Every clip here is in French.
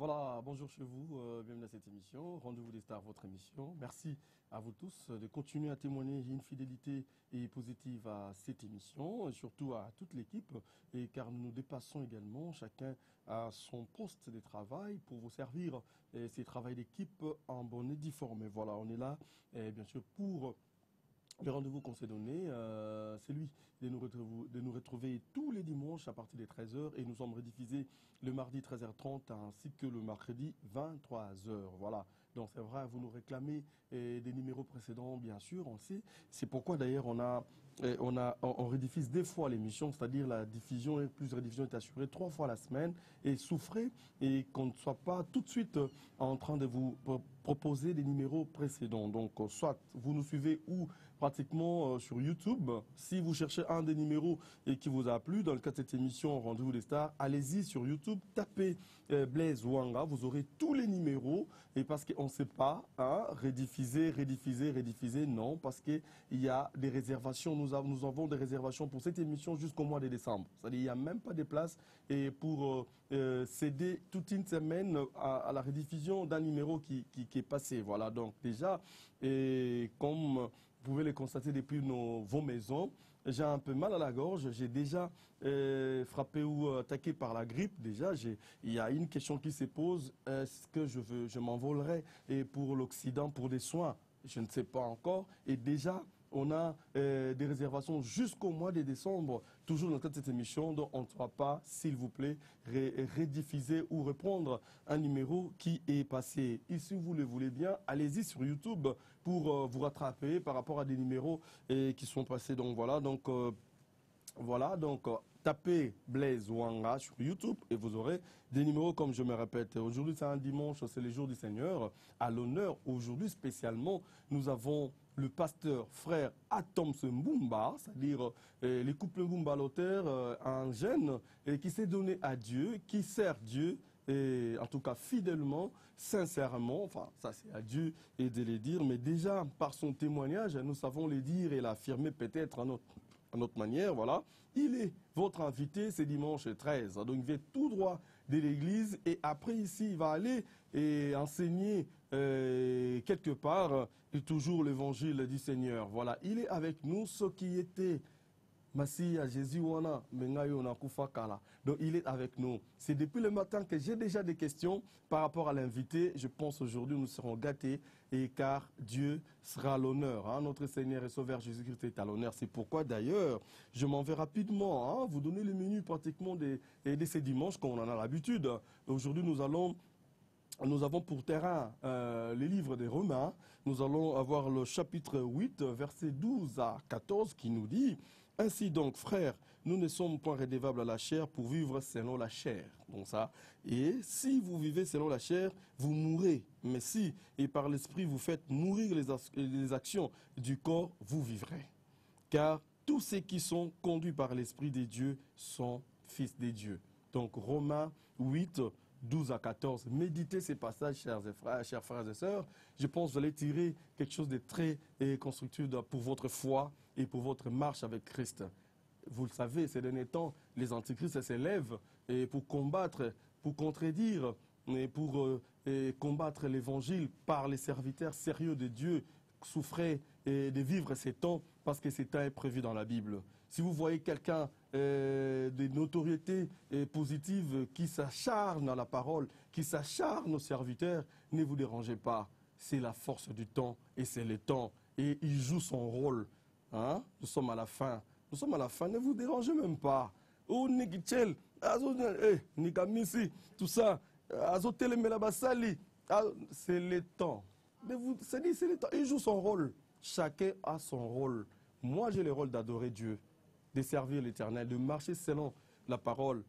Voilà, bonjour chez vous, bienvenue à cette émission, Rendez-vous des stars, votre émission. Merci à vous tous de continuer à témoigner une fidélité et positive à cette émission, et surtout à toute l'équipe, et car nous nous dépassons également chacun à son poste de travail pour vous servir ces travails d'équipe en bonne et due forme. Et voilà, on est là, bien sûr, pour le rendez-vous qu'on s'est donné, c'est lui de nous retrouver tous les dimanches à partir des 13 h et nous sommes rediffusés le mardi 13 h 30 ainsi que le mercredi 23 h. Voilà, donc c'est vrai, vous nous réclamez des numéros précédents, bien sûr, on le sait. C'est pourquoi d'ailleurs on rediffuse deux fois l'émission, c'est-à-dire la diffusion et plus rediffusion est assurée 3 fois la semaine et souffrez et qu'on ne soit pas tout de suite en train de vous proposer des numéros précédents. Donc soit vous nous suivez ou pratiquement sur YouTube. Si vous cherchez un des numéros et qui vous a plu, dans le cas de cette émission Rendez-vous des stars, allez-y sur YouTube, tapez Blaise Wanga, vous aurez tous les numéros. Et parce qu'on ne sait pas, hein, rediffuser, non, parce qu'il y a des réservations. Nous avons des réservations pour cette émission jusqu'au mois de décembre. C'est-à-dire qu'il n'y a même pas de place et pour céder toute une semaine à la rediffusion d'un numéro qui est passé. Voilà, donc déjà, et comme vous pouvez le constater depuis vos maisons, j'ai un peu mal à la gorge, j'ai déjà frappé ou attaqué par la grippe. Déjà, il y a une question qui se pose, est-ce que je m'envolerai pour l'Occident pour des soins? Je ne sais pas encore. Et déjà, on a des réservations jusqu'au mois de décembre, toujours dans le cadre de cette émission, donc on ne va pas, s'il vous plaît, rediffuser ou reprendre un numéro qui est passé. Et si vous le voulez bien, allez-y sur YouTube pour vous rattraper par rapport à des numéros qui sont passés. Donc voilà, donc tapez Blaise Wanga sur YouTube et vous aurez des numéros comme je me répète. Aujourd'hui c'est un dimanche, c'est le jour du Seigneur. À l'honneur, aujourd'hui spécialement, nous avons le pasteur frère Atom Mbumba, c'est-à-dire les couples Mbumba Lothaire, un jeune qui s'est donné à Dieu, qui sert Dieu, et en tout cas fidèlement, sincèrement, enfin ça c'est à Dieu et de le dire, mais déjà par son témoignage, nous savons le dire et l'affirmer peut-être à notre manière, voilà. Il est votre invité, c'est dimanche 13. Donc il vient tout droit de l'église et après ici, il va aller et enseigner quelque part toujours l'évangile du Seigneur. Voilà, il est avec nous, ce qui était Massi à Jésus wana mengayo na kufa kala. Donc il est avec nous. C'est depuis le matin que j'ai déjà des questions par rapport à l'invité. Je pense aujourd'hui nous serons gâtés et car Dieu sera à l'honneur. Hein. Notre Seigneur et Sauveur Jésus-Christ est à l'honneur. C'est pourquoi d'ailleurs je m'en vais rapidement. Hein, vous donner le menu pratiquement de ces dimanches comme on en a l'habitude. Aujourd'hui nous avons pour terrain les livres des Romains. Nous allons avoir le chapitre 8, verset 12 à 14 qui nous dit « Ainsi donc, frères, nous ne sommes point redevables à la chair pour vivre selon la chair. » Donc ça, et si vous vivez selon la chair, vous mourrez. Mais si, et par l'esprit, vous faites mourir les actions du corps, vous vivrez. Car tous ceux qui sont conduits par l'esprit de Dieu sont fils de Dieu. Donc Romains 8, 12 à 14. Méditez ces passages, chers frères et sœurs. Je pense que vous allez tirer quelque chose de très constructif pour votre foi et pour votre marche avec Christ. Vous le savez, ces derniers temps, les antichrists s'élèvent pour combattre, pour contredire, et pour combattre l'évangile par les serviteurs sérieux de Dieu. Souffrez de vivre ces temps parce que c'est temps prévu dans la Bible. Si vous voyez quelqu'un de notoriété positive qui s'acharne à la parole, qui s'acharne aux serviteurs, ne vous dérangez pas. C'est la force du temps et c'est le temps. Et il joue son rôle. Hein? Nous sommes à la fin. Nous sommes à la fin. Ne vous dérangez même pas. Oh, Nikichel, Nikamisi, tout ça. C'est le temps. Mais vous, c'est le temps. Il joue son rôle. Chacun a son rôle. Moi, j'ai le rôle d'adorer Dieu, de servir l'Éternel, de marcher selon la parole.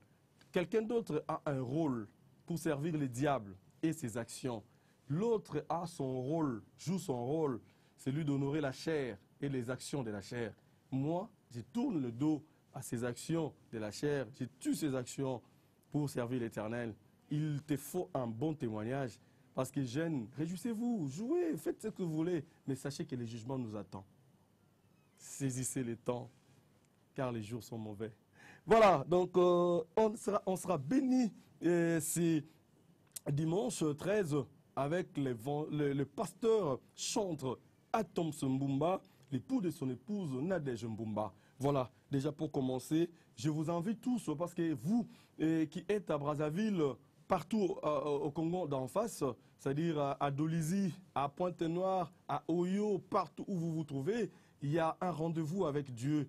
Quelqu'un d'autre a un rôle pour servir le diable et ses actions. L'autre a son rôle, joue son rôle, c'est lui d'honorer la chair et les actions de la chair. Moi, je tourne le dos à ces actions de la chair, je tue ces actions pour servir l'Éternel. Il te faut un bon témoignage. Parce que jeunes, réjouissez-vous, jouez, faites ce que vous voulez, mais sachez que le jugement nous attend. Saisissez le temps, car les jours sont mauvais. Voilà, donc on sera bénis si dimanche 13 avec le pasteur chantre Atom Mbumba, l'époux de son épouse Nadège Mbumba. Voilà, déjà pour commencer, je vous invite tous, parce que vous qui êtes à Brazzaville, partout au Congo d'en face, c'est-à-dire à Dolisie, à Pointe-Noire, à Oyo, partout où vous vous trouvez, il y a un rendez-vous avec Dieu,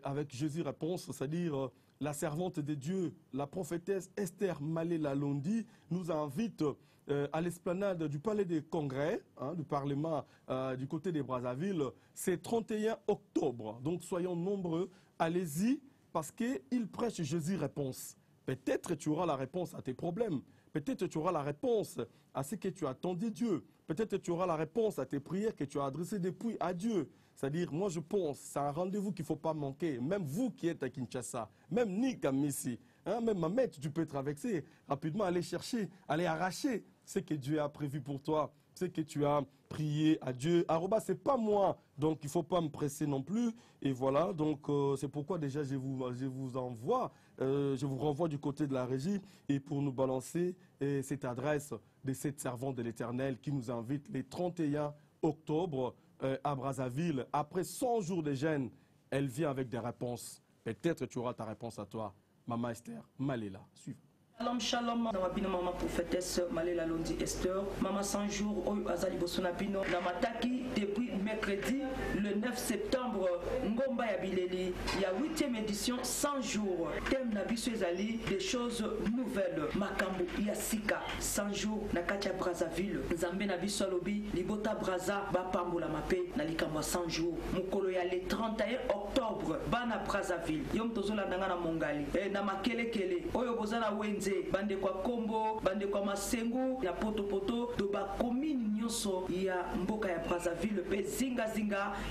avec Jésus Réponse, c'est-à-dire la servante de Dieu, la prophétesse Esther Malé-Lalondi, nous invite à l'esplanade du Palais des Congrès, du Parlement du côté des Brazzaville. C'est 31 octobre, donc soyons nombreux, allez-y, parce qu'il prêche Jésus Réponse. Peut-être tu auras la réponse à tes problèmes. Peut-être tu auras la réponse à ce que tu as attendu Dieu. Peut-être tu auras la réponse à tes prières que tu as adressées depuis à Dieu. C'est-à-dire, moi je pense, c'est un rendez-vous qu'il ne faut pas manquer. Même vous qui êtes à Kinshasa, même Nick à Messi, même Mamet, tu peux traverser rapidement, aller chercher, aller arracher ce que Dieu a prévu pour toi, ce que tu as prié à Dieu. Aroba, ce n'est pas moi, donc il ne faut pas me presser non plus. Et voilà, donc c'est pourquoi déjà je vous envoie, je vous renvoie du côté de la régie et pour nous balancer cette adresse de cette servante de l'Éternel qui nous invite les 31 octobre à Brazzaville. Après 100 jours de jeûne, elle vient avec des réponses. Peut-être tu auras ta réponse à toi. Maman Esther Malela, suivez. Shalom, shalom, na maman prophétesse Malé-Lalondi Esther, maman 100 jours, Oyo Azali Bosonapino, na mataki depuis mercredi le 9 septembre, Ngomba ya Bileli, il y a 8e édition 100 jours, thème na biso ezali des choses nouvelles, makambo ya sika, 100 jours na katia Brazzaville, Nzambe na biso alobi, libota Brazza, bapambola mape, na likambo 100 jours, mukolo ya le 31 octobre, bana Brazzaville, yom tozola nanga na mongali, na makelekele, Oyo bozana wenze, bande kwa Kombo, bande kwa Masengu, ya poto do ba commune nyonso ya mboka ya Brazzaville, pe zinga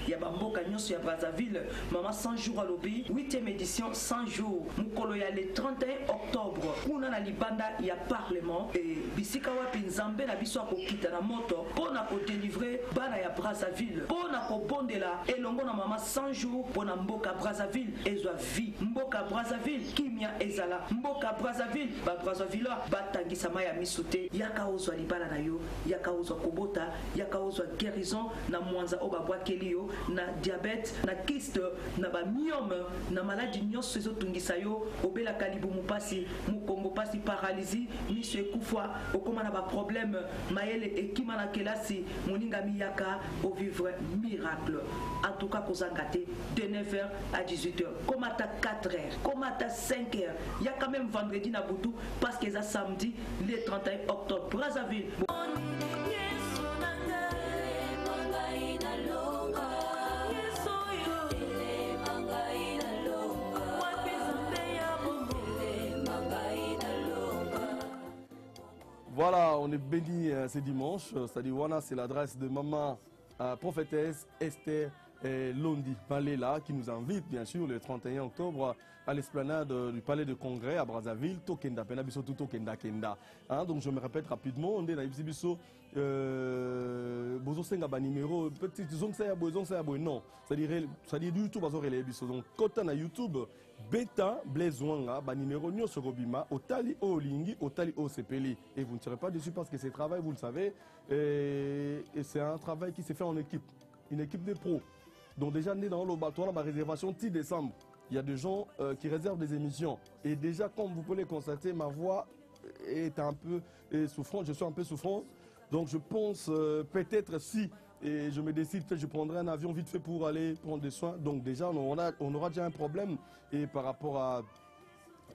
ya ba mboka nyonso ya Brazzaville, mama 100 jours alobi, 8e édition 100 jours, mukolo ya le 31 octobre, kuna na libanda ya parlement, et bisika wapi Nzambe na biso akokita na moto, pona ko délivrer bana ya Brazzaville, pona ko bondela elongo na mama 100 jours, pona mboka Brazzaville, ezwa vie, mboka Brazzaville, kimia ezala, mboka Brazzaville, ba Brazzaville batangisa maya misute yaka ozwa libala na yo yaka ozwa kobota yaka ozwa guérison na mwanza oba bwakeli yo na diabète na kyste na ba myome na maladie nyonso ezotungisa yo obela kalibu mupasi mukongo pasi paralysie miso ekufwa okoma na ba problème mayele ekima na kelasi moninga miyaka au vivre miracle en tout cas kozangate de 9h à 18h komata 4h komata 5h yaka même vendredi na butu parce que ça samedi le 31 octobre Brazzaville. Voilà, on est béni ce dimanche. C'est-à-dire, voilà, c'est l'adresse de maman prophétesse Esther Londi Malela qui nous invite bien sûr le 31 octobre à l'esplanade du Palais de Congrès à Brazzaville, Tokenda, Penabiso Tokenda Kenda. Donc je me répète rapidement, on est dans Ibiso, Bozosenga ba numéro, petit zone ça non, c'est-à-dire du YouTube bazore les Ibiso. Donc quand on a YouTube, Beta Blaiswanga ba numéro nyo Sorobima, Otali Olingi, Otali Osepeli, et vous ne serez pas déçus parce que c'est travail, vous le savez, et c'est un travail qui s'est fait en équipe, une équipe de pros. Donc déjà né dans l'Obatoire, ma réservation 10 décembre. Il y a des gens qui réservent des émissions. Et déjà, comme vous pouvez le constater, ma voix est un peu souffrante. Je suis un peu souffrant. Donc je pense peut-être si et je me décide, peut-être je prendrai un avion vite fait pour aller prendre des soins. Donc déjà, on aura déjà un problème. Et par rapport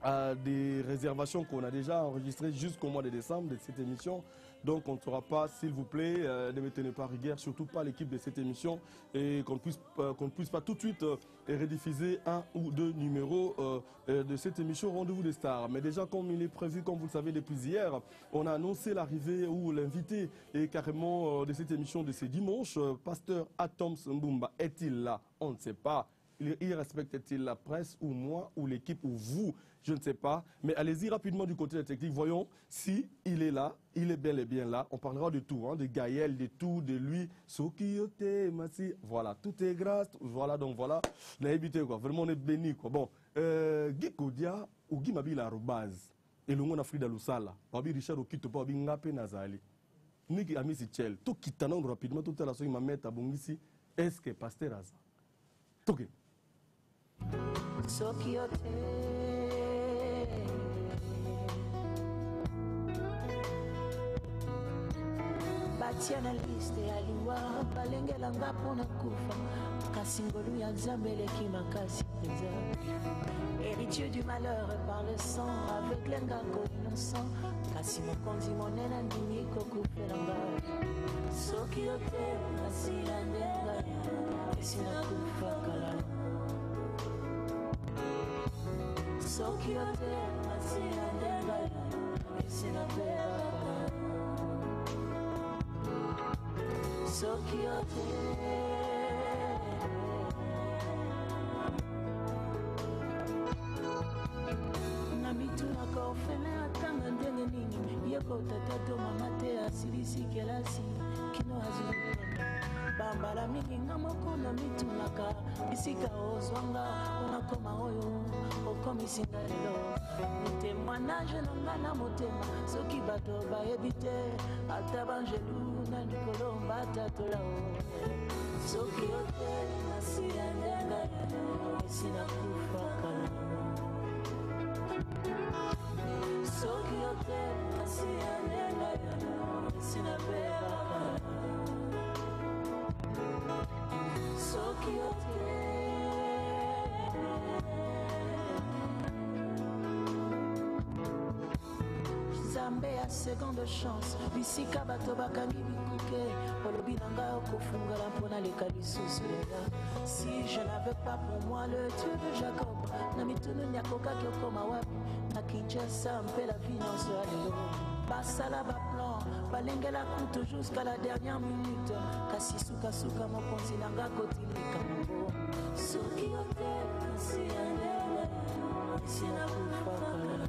à des réservations qu'on a déjà enregistrées jusqu'au mois de décembre de cette émission. Donc on ne saura pas, s'il vous plaît, ne me tenez pas rigueur, surtout pas l'équipe de cette émission, et qu'on ne puisse pas tout de suite rediffuser un ou deux numéros de cette émission Rendez-vous des Stars. Mais déjà, comme il est prévu, comme vous le savez depuis hier, on a annoncé l'arrivée ou l'invité et carrément de cette émission de ce dimanche. Pasteur Atom Mbumba est-il là? On ne sait pas. Il respecte-t-il la presse ou moi ou l'équipe ou vous? Je ne sais pas. Mais allez-y rapidement du côté de la technique. Voyons si il est là. Il est bel et bien là. On parlera de tout, hein, de Gaël, de tout, de lui. Voilà, tout est grâce. Voilà, donc voilà. On a évité quoi. Vraiment, on est béni quoi. Bon, Guy Kodia ou Guy Mabila Arobase. elongo na Frida Lusala babi Richard Okito pa babi ngape nazali niki amisi chel to kitana rapidement tout à la soirée mameta bongisi est-ce que pasteur aza toke Sokiote batia na liste ya liwa balengelanga mpona kufa kasi ngolu ya nzambe eleki makasi mpenza héritier du malheur par le sang avec lengako innocent kasi mokonzi monene ndimi kokufelanga soki ote nasila ndenga esina kufa kala soki ote nasila ndenga esina pera kala soki ote na mitunaka ofele atanga ndenge nini yeko tata to mama te asilisi kelasi kino azwi bambala mingi nga moko na mitunaka bisika ozwanga onakoma oyo okomisinga lelo témoignage na nga na motema soki bato bayebi te ata banjelu na likolo batatola o soki ote nasi ya ndenga esina kufa kala soki ote nasi ya ndenga esina peba kala soki ote nzambe ya seconde chance bisika bato bakangi bikuke olobi na ngai okofungala mpona leka lisusu lela si je n'avais pas pour moi le dieu de Jacob na mitunu akokaki okoma wapi na Kinshasa mpe la vie nyonso ya lelo basala baplan balengela kutu jusqu'à la dernière minute kasi sukasuka mokonzi na ngai kotilika nango soki ote kasi ya ndenge esina kufa kala.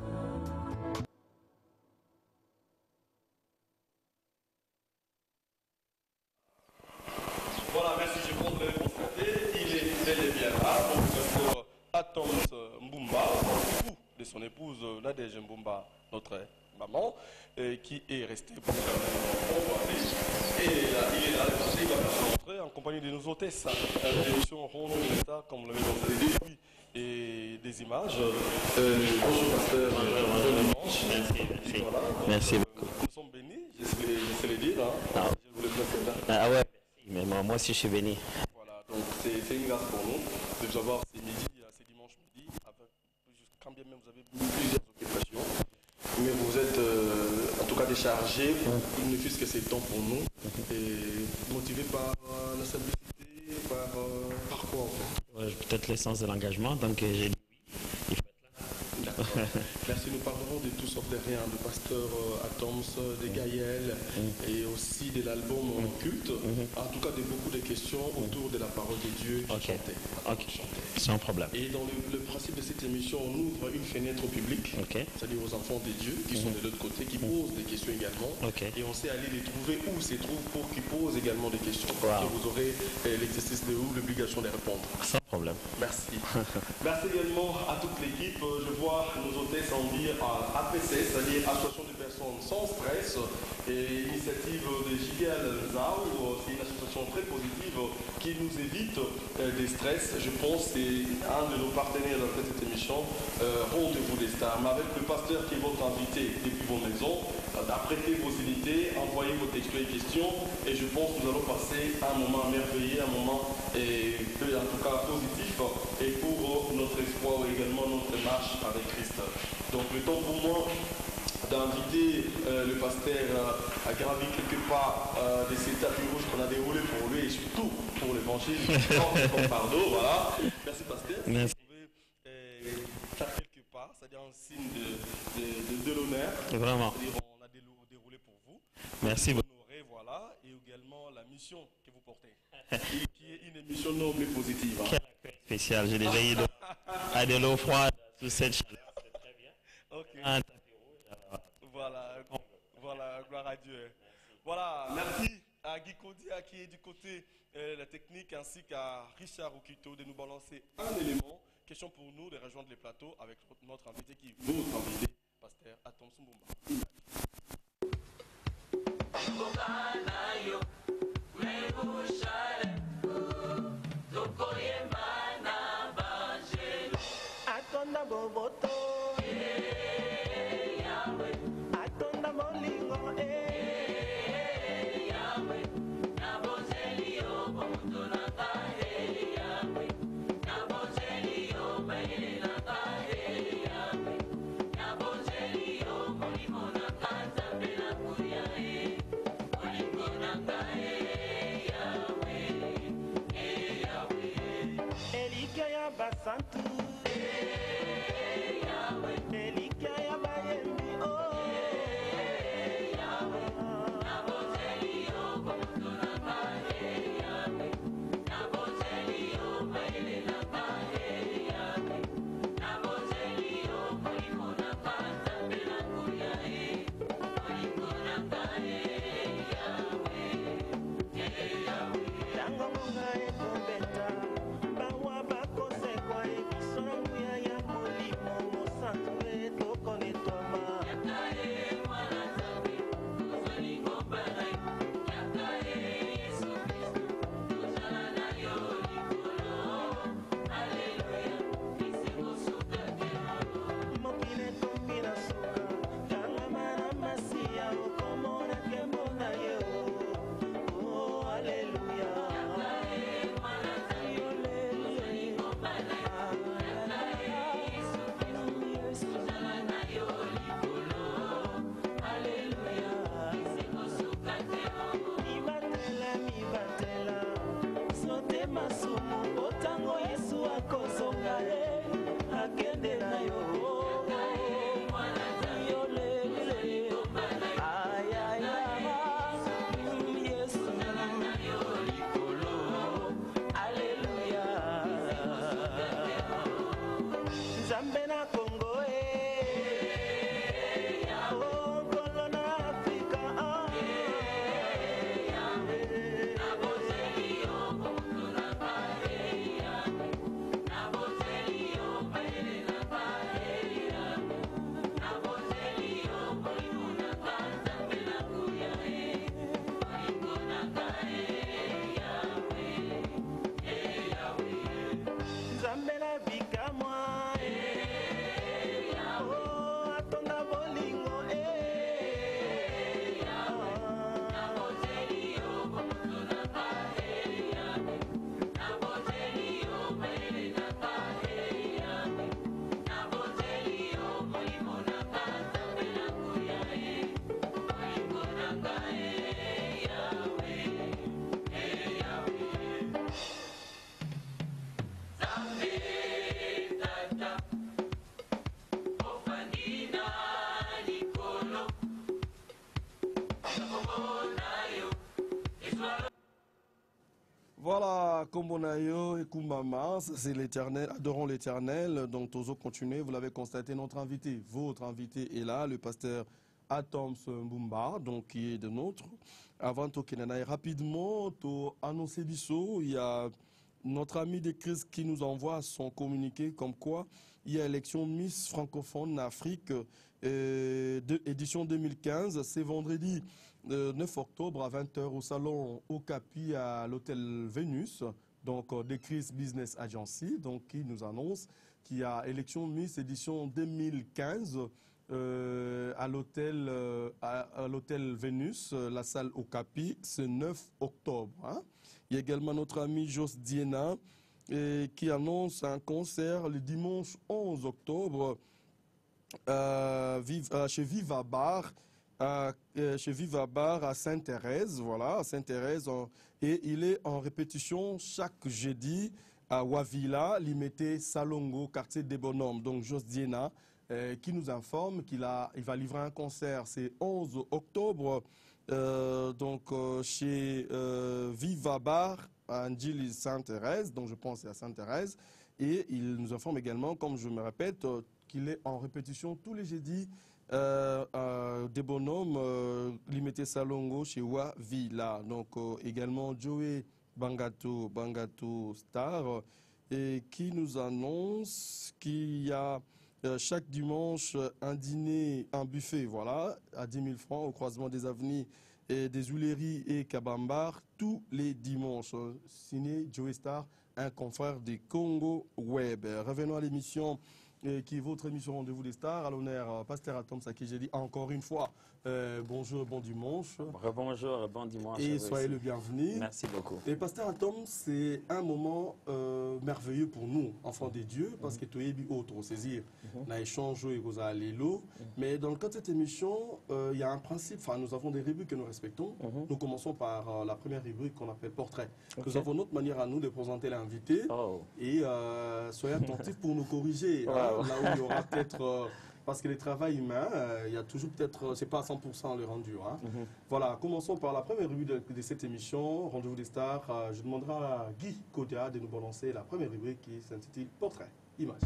Voilà, merci, je compte le constater. Il est bel et bien là. Donc, pour Atoms Mbumba, époux de son épouse Nadège Mbumba, notre maman, qui est restée pour et là, il est là, il va nous montrer en compagnie de nos hôtesses. L'émission Ronde de l'État, comme vous l'avez entendu, et des images. Bonjour, pasteur. Merci. Voilà. Merci beaucoup. Nous sommes bénis, je sais le dire. Hein. Ah. Je voulais préciser. Ah ouais, mais moi aussi je suis béni. Voilà, donc c'est une grâce pour nous de vous avoir ce midi, ce dimanche midi, avec, quand bien même vous avez plusieurs occupations, mais vous êtes en tout cas déchargés, ne fût-ce que c'est temps pour nous, et motivé par la simplicité, par quoi en fait. Ouais, peut-être l'essence de l'engagement, donc j'ai dit oui, il faut être là. Merci, nous parlerons de tout sauf de rien, de Pasteur Atoms, de Gaël et aussi de l'album Culte, en tout cas de beaucoup de questions autour de la parole de Dieu qui chantait. Ok, sans problème. Et dans le principe de cette émission, on ouvre une fenêtre au public, c'est-à-dire aux enfants de Dieu qui sont de l'autre côté, qui posent des questions également. Et on sait aller les trouver où se trouvent pour qu'ils posent également des questions. Et vous aurez l'exercice de ou l'obligation de répondre. Sans problème. Merci. Merci également à toute l'équipe. Je vois nos hôtesses en dire à APC, c'est-à-dire Association de personnes sans stress, et initiative de JDL Zao, c'est une association très positive qui nous évite des stress. Je pense que c'est un de nos partenaires dans cette émission, Rendez-vous des stars. Mais avec le pasteur qui est votre invité depuis vos maisons, apprêtez vos idées, envoyez vos textos et questions, et je pense que nous allons passer un moment merveilleux, un moment en tout cas positif, et pour notre espoir et également notre marche avec Christ. Donc le temps pour moi d'inviter le pasteur à gravir quelque part de ces tapis rouges qu'on a déroulés pour lui et surtout pour l'évangile. Pardon, voilà. Merci pasteur. Merci. Vous pouvez faire quelque part, c'est-à-dire un signe de l'honneur. Vraiment. On a déroulé pour vous. Merci beaucoup. Voilà, et également la mission que vous portez, qui est une mission noble et positive. Hein. Quel accueil spécial. J'ai déjà eu à de l'eau froide sous cette chaleur. C'est très bien. Okay. Un tapis rouge. Voilà, gloire à Dieu. Merci. Voilà, merci à Guy Kodia qui est du côté de la technique, ainsi qu'à Richard Okito de nous balancer un élément. Question pour nous de rejoindre les plateaux avec notre invité qui est votre invité. pasteur Atom Sumbumba. Atonda boboto, atonda molingo, Elikia ya basantu, Elikia ya bayembi, tango monga ekobeta, bawa bakosekwa ebisangu ya molimo mosantu etokonetwama. Mokile tongi na suka, kangama na masiya, okomona nkembo na ye, oh, alleluia. Mibatela, sote masumu, otango Yesu akozonga, akende na yo. Nzambe na Kongo, oh, Kongo na Afrika, Nzambe na bikamwa, oh, atonda bolingo, Voilà, Kombonayo et Kumbama, ça c'est l'éternel, adorons l'éternel. Donc, Tozo, continuez, vous l'avez constaté, notre invité, votre invité est là, le pasteur Atom Sumbumba, donc qui est de notre. Avant de Kenanaï, rapidement, to annoncer Bissot, il y a notre ami de Christ qui nous envoie son communiqué comme quoi il y a élection Miss francophone Afrique édition 2015, c'est vendredi 9 octobre à 20h au salon Okapi à l'hôtel Vénus, donc de Chris Business Agency, donc qui nous annonce qu'il y a élection Miss édition 2015 à l'hôtel Vénus, la salle Okapi, ce 9 octobre. Hein. Il y a également notre ami Jos Diena qui annonce un concert le dimanche 11 octobre chez Viva Bar. Chez Viva Bar à Sainte-Thérèse, voilà, à Sainte-Thérèse, et il est en répétition chaque jeudi à Wavila, limité Salongo, quartier des Bonhommes. Donc Jos Diena qui nous informe il va livrer un concert, c'est 11 octobre, chez Viva Bar à Ndjili Sainte-Thérèse, donc je pense c'est à Sainte-Thérèse, et il nous informe également, comme je me répète, qu'il est en répétition tous les jeudis des bonhommes limité Salongo chez Wavila. Donc également Joey Bangato Star et qui nous annonce qu'il y a chaque dimanche, un dîner, un buffet, voilà, à 10 000 francs au croisement des avenues et des Huileries et Kabambar, tous les dimanches. Signé Joey Star, un confrère des Congo Web. Revenons à l'émission qui est votre émission Rendez-vous des Stars. À l'honneur, Pasteur Atoms, à qui j'ai dit encore une fois bonjour et bon dimanche. Bonjour et bon dimanche. Et soyez le bienvenu. Merci beaucoup. Et Pasteur Atoms, c'est un moment merveilleux pour nous, enfants des dieux, parce que tu es autre, saisir. On a échangé avec Lélo. Mais dans le cadre de cette émission, il y a un principe, enfin, nous avons des rubriques que nous respectons. Nous commençons par la première rubrique qu'on appelle portrait. Nous avons notre manière à nous de présenter l'invité. Et soyez attentifs pour nous corriger. Là où il y aura peut-être... parce que le travail humain, il y a toujours peut-être, c'est pas à 100% le rendu. Hein. Voilà, commençons par la première rubrique de cette émission, Rendez-vous des Stars. Je demanderai à Guy Kodia de nous balancer la première rubrique qui s'intitule Portrait, Image.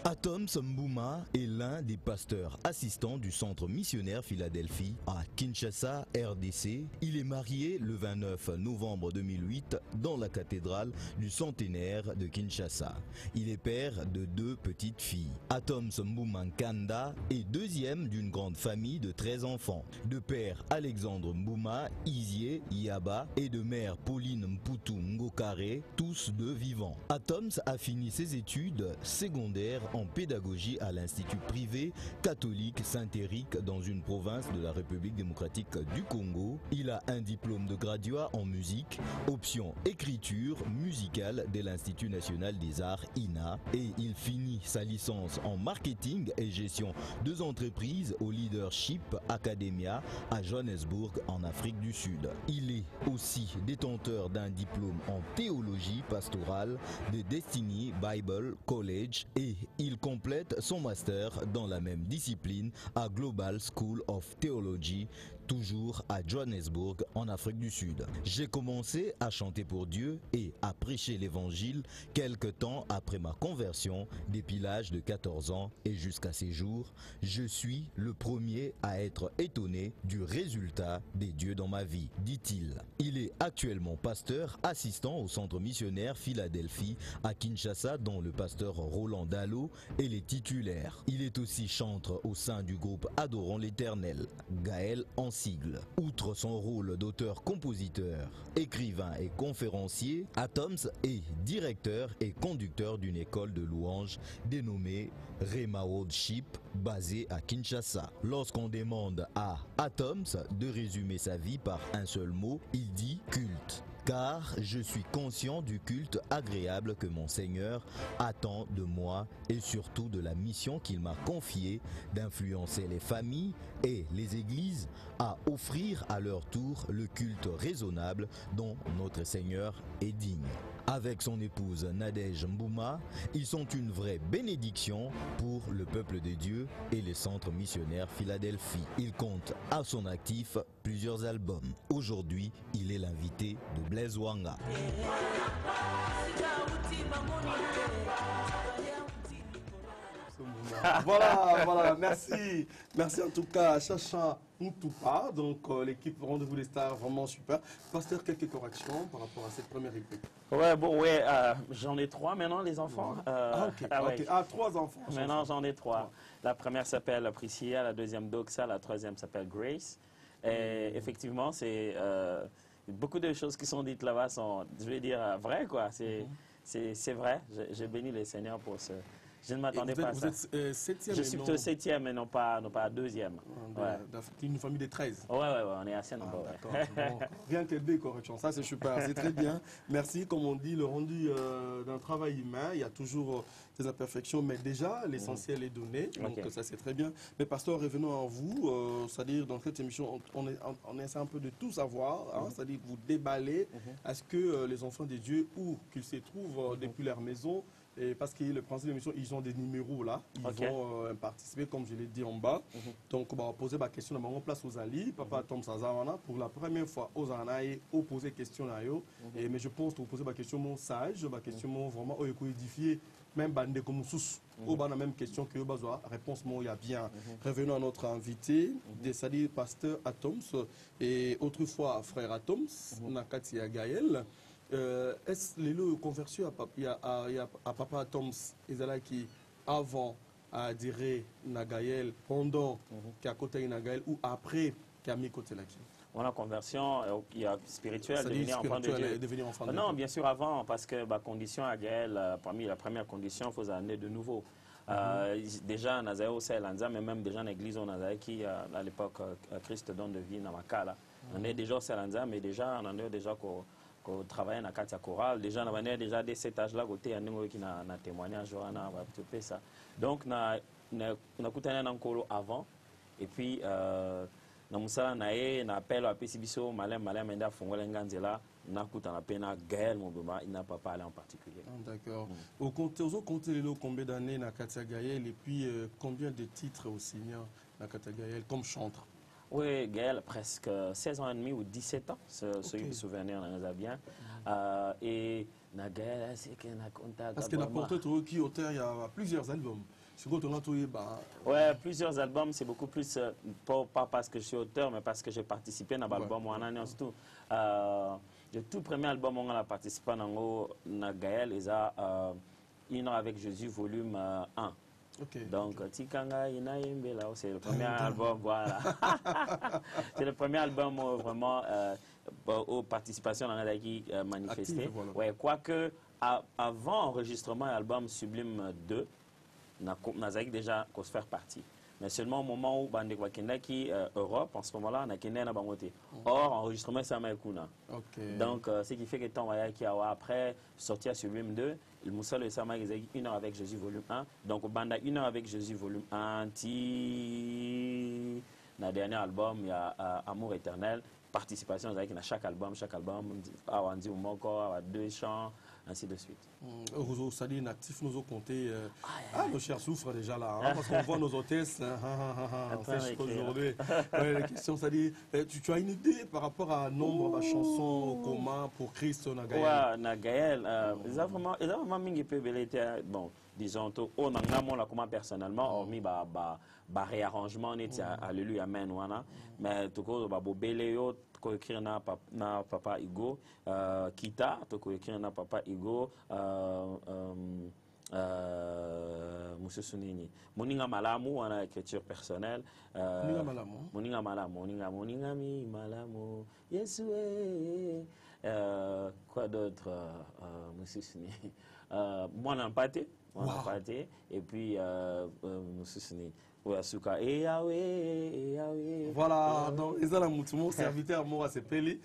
Atoms Mbouma est l'un des pasteurs assistants du centre missionnaire Philadelphie à Kinshasa, RDC. Il est marié le 29 novembre 2008 dans la cathédrale du centenaire de Kinshasa. Il est père de 2 petites filles. Atoms Mbouma Nkanda est deuxième d'une grande famille de 13 enfants. De père Alexandre Mbouma, Isier Yaba et de mère Pauline Mputu Ngokare, tous 2 vivants. Atoms a fini ses études secondaires en pédagogie à l'Institut privé catholique Saint-Éric dans une province de la République démocratique du Congo. Il a un diplôme de graduat en musique, option écriture musicale de l'Institut national des arts INA, et il finit sa licence en marketing et gestion de entreprises au Leadership Academia à Johannesburg en Afrique du Sud. Il est aussi détenteur d'un diplôme en théologie pastorale de Destiny Bible College et il complète son master dans la même discipline à Global School of Theology, toujours à Johannesburg en Afrique du Sud. J'ai commencé à chanter pour Dieu et à prêcher l'évangile quelque temps après ma conversion depuis l'âge de 14 ans et jusqu'à ces jours, je suis le premier à être étonné du résultat des dieux dans ma vie, dit-il. Il est actuellement pasteur assistant au centre missionnaire Philadelphie à Kinshasa dont le pasteur Roland Dallot est le titulaire. Il est aussi chantre au sein du groupe Adorons l'Éternel, Gaël en sigle. Outre son rôle d'auteur-compositeur, écrivain et conférencier, Atoms est directeur et conducteur d'une école de louanges dénommée Rema Worship basée à Kinshasa. Lorsqu'on demande à Atoms de résumer sa vie par un seul mot, il dit culte. Car je suis conscient du culte agréable que mon Seigneur attend de moi et surtout de la mission qu'il m'a confiée d'influencer les familles et les églises à offrir à leur tour le culte raisonnable dont notre Seigneur est digne. Avec son épouse Nadège Mbouma, ils sont une vraie bénédiction pour le peuple de Dieu et les centres missionnaires Philadelphie. Il compte à son actif plusieurs albums. Aujourd'hui, il est l'invité de Blaise Wanga. Voilà, merci en tout cas à Chacha Mtoupa, donc l'équipe Rendez-vous des Stars, vraiment super. Pasteur, quelques corrections par rapport à cette première équipe? J'en ai 3 maintenant, les enfants. Ok. 3 enfants. Maintenant, j'en ai 3. La première s'appelle Priscilla, la deuxième Doxa, la troisième s'appelle Grace. Et effectivement, c'est beaucoup de choses qui sont dites là-bas sont, je vais dire, vraies, quoi. C'est vrai. J'ai béni le Seigneur pour ce... Je ne m'attendais pas à ça. Vous êtes 7e? Je suis plutôt 7e, mais non pas 2e. Une famille de 13? Ouais, on est assez nombreux. Bon, rien que 2 corrections, ça c'est super, c'est très bien. Merci, comme on dit, le rendu d'un travail humain, il y a toujours des imperfections, mais déjà l'essentiel est donné, donc ça c'est très bien. Mais pasteur, revenons à vous, c'est-à-dire dans cette émission, on essaie un peu de tout savoir, hein, c'est-à-dire vous déballer, est-ce que les enfants de Dieu, où qu'ils se trouvent depuis leur maison, Et parce que le principe de l'émission, ils ont des numéros là. Ils vont participer, comme je l'ai dit en bas. Donc, on va poser ma question dans place aux Ali. Papa Tom Sazawana, pour la première fois, aux Anaï, au poser question à eux. Mais je pense que vous posez ma question mon sage, ma question vraiment édifiée. Même bande comme sous, au bas la même question que besoin réponse il y a bien. Revenons à notre invité, Desali pasteur Atoms et autrefois frère Atoms, Nakati Gaël. Est-ce les lots conversion à papa Atoms et qui avant à dire Nagaël, pendant qui a côté Nagaël ou après qui a mis côté là? La conversion spirituelle, devenir enfant de Dieu. Non, bien sûr avant, parce que la condition à Gaël, parmi la première condition, il faut amener de nouveau. Déjà, Nazaï au Célanza, mais même déjà en église, on a qui à l'époque, Christ donne de vie dans Makala. On est déjà au Célanza, mais déjà, on a déjà qu'on travaille dans la carte chorale. Déjà, on a déjà dès cet âge-là, côté, on a qui n'a témoignage, on a tout ça. Donc, on a écouté un colo avant, et puis, na musala na ye na appel à Pesibiso malem menda fongola nganzela na kutana pena Gaël Moboma il n'a pas parlé en particulier. D'accord. Au compte le combien d'années na Katia Gaël et puis combien de titres au Seigneur na Katia Gaël comme chanteur? Oui, Gaël presque 16 ans et demi ou 17 ans, celui qui souvenir on a bien. Et na Gaël c'est que na contact parce que n'importe qui auteur il y a plusieurs albums. Ouais, plusieurs albums, c'est beaucoup plus, pas parce que je suis auteur, mais parce que j'ai participé dans l'album. Le tout premier album, on a participé dans Gaël, Une heure avec Jésus, volume 1. Donc, Tikanga, c'est le premier album, voilà. C'est le premier album vraiment aux participations dans la qui manifesté. Ouais, quoique, avant enregistrement, l'album Sublime 2, on a déjà qu'on se faire partie. Mais seulement au moment où Bande qui Europe, en ce moment-là, on a Kenya na Bangote. Or, enregistrement, ça m'a écouté. Donc, ce qui fait que tant qui a après sorti à Sublime 2, le Moussa le Sama Une heure avec Jésus volume 1. Donc, Banda Une heure avec Jésus volume 1. Dans le dernier album, il y a Amour éternel. Participation dans chaque album, on dit encore 2 chants, ainsi de suite. Vous savez, natif nous ont compté. Nos chers souffrent déjà là, parce qu'on voit nos hôtesses. On fait aujourd'hui. La question, c'est-à-dire, tu as une idée par rapport à nombre de chansons communs pour Christ Nagaël? Ouais, Nagaël, ils ont vraiment mis bon, disons, on a comment personnellement, hormis réarrangement, alléluia, amen, mais tout cas, Bobeléo, écrire na papa Igo, Kita, écrire na papa Igo, Monsieur Sunini. Moninga Malamu, on a écriture personnelle. Moninga Malamu, Moninga mi Malamu, Yesue. Quoi d'autre, Monsieur Sunini? Moi, on a pâté, et puis Monsieur Sunini. Voilà, donc ils ont la mouton serviteur moi c'est pelé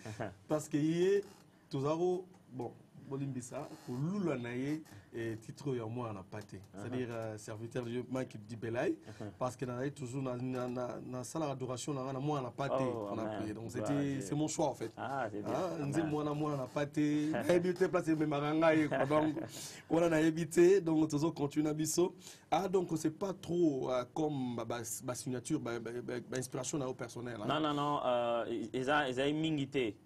parce que hier tous avons bon bolimbisa pour l'oulanaye et titre ya moi on a pâté, c'est-à-dire serviteur de Mike di Belay parce que on a toujours na salle d'adoration on a moi on a pâté on a prié, donc c'est mon choix en fait. Moi on a pâté éviter placer mes maranga donc on a évité donc toujours continuer à biso. Donc c'est pas trop comme ma signature, ma inspiration au personnel. Non, ils ont mingité.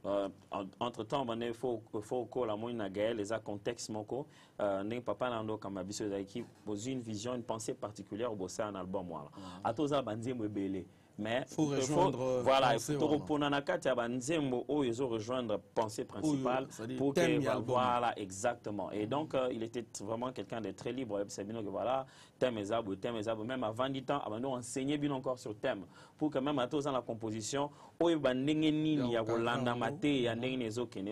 Entre temps, il faut que la moine Gaël, les contexte moko, n'est papa nando comme abisso qui pose une vision, une pensée particulière au bosser un album voilà. À tous ça bandé me belé. Mais il faut rejoindre voilà, il faut répondre à Nakati Banzembo où ils ont rejoindre pensée principale pour que voilà exactement. Et donc il était vraiment quelqu'un de très libre. C'est bien que voilà thème et zabou, même avant 10 ans, avant nous enseigner bien encore sur thème pour que même à tous dans la composition où il va n'engagner ni à Rolanda Maté, à n'engagner les autres qui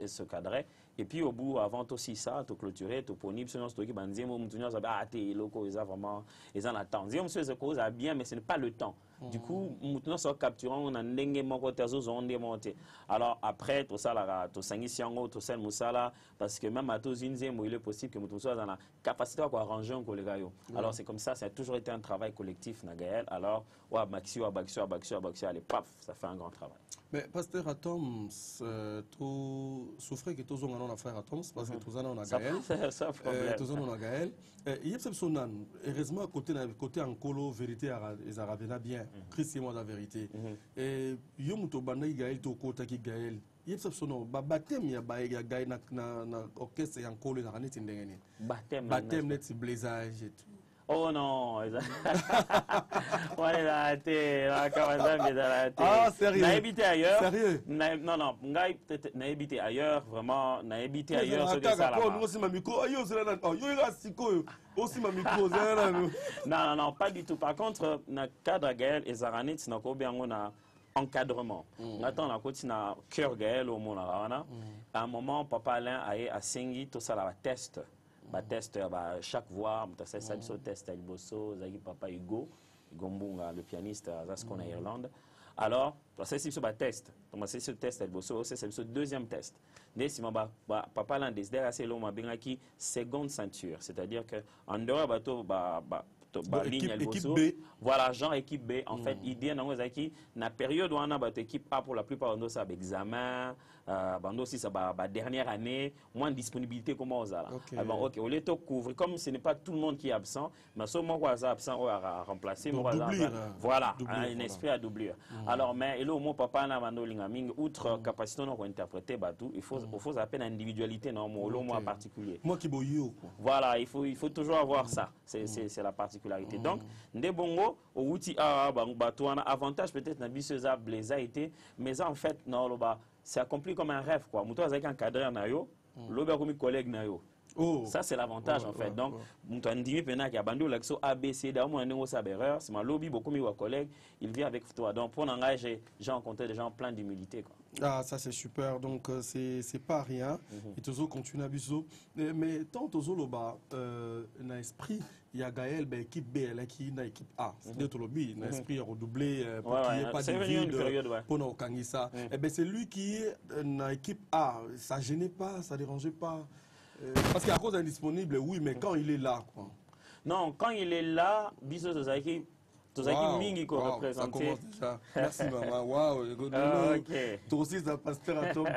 se cadrer. Et puis au bout, avant aussi ça, tout clôturer, tout ponib, sinon c'est qui banzemo, moutonio, ça va t'es locaux, ils ont vraiment, ils en attendent. Ils ont bien, mais ce n'est pas le temps. Du coup, nous sommes capturés, on a ndenge moko tezo zonde monté. Alors après tout ça là, tout sangi siango, tout ça musala parce que même à tous une il est possible que nous soit dans la capacité à arranger un collègue. Alors c'est comme ça a toujours été un travail collectif Nagaël. Alors ouais, Maxi, allez paf, ça fait un grand travail. Mais pasteur Atoms, tu souffrais que tous on a frère Atoms parce que tous on a Gaël. Ça problème. Tous on a Gaël. Il y a cette personne heureusement côté en colo vérité les arabes bien. Christ moi la vérité. Et yom to bandai Gaël to côté qui Gaël. Il y a cette personne baptême ya Gaël na orchestre en colo na raneti ndengeni. Baptême net blaisage et tout. Oh non, on est raté, Ah, sérieux? On a habité ailleurs. Sérieux? Non, on a habité ailleurs, vraiment, on a habité ailleurs. Non, pas du tout. Par contre, dans le cadre Gaël et Zaranit, on a encadrement. Attends, on a continué à cœur Gaël au monde. À un moment, papa Alain a Sengi, tout ça, la test. Test chaque voix, ça test à Liboso, Zagi Papa Hugo Mbunga, le pianiste à Zaskona Irlande. Alors, c'est ce test. C'est ce test à Liboso, c'est ce deuxième test. Papa Alain décidé assez long, qui seconde ceinture, c'est-à-dire que en dehors bateau équipe B. Voilà, genre équipe B. En fait, l'idée c'est la période où on a équipe A pour la plupart de ça examen, aussi ça dernière année, moins de disponibilité comme on a. Ok, au lieu de couvrir, comme ce n'est pas tout le monde qui est absent, mais seulement on est absent, on a remplacé. Voilà, un esprit à doublure. Alors, mais et là, au moins papa n'a pas outre capacité à interpréter, il faut à peine individualité non, au moins en particulier. Moi qui boyou. Voilà, il faut toujours avoir ça. C'est la particularité. Donc, ndebongo au outil avantage peut-être na biseuse blaza été, mais en fait non c'est accompli comme un rêve quoi. Muto avec un cadre na yo, loba comme collègue na yo. Ça c'est l'avantage en fait. Donc, muto ndimi pena ki abando l'axo ABC da mo ndingo sa erreur, c'est ma lobby beaucoup mi collègue, il vient avec toi. Donc pour n'engager, j'ai rencontré des gens pleins d'humilité quoi. Ah, ça c'est super, donc c'est pas rien. Et toujours continue à biso. Mais tant toujours loba, na esprit, il y a Gaël, équipe B, elle qui na équipe A. C'est tout lobby, na esprit a redoublé pour qu'il n'y ait pas de vide pour nos Kangisa. Et ben c'est lui qui est na équipe A, ça gênait pas, ça dérangeait pas. Parce qu'à cause indisponible, oui, mais quand il est là, quoi. Non, quand il est là, biso de Zaki. Tout ça qui mingi qu'on représente. Merci maman. Waouh. Toi aussi ça pasteur à toi.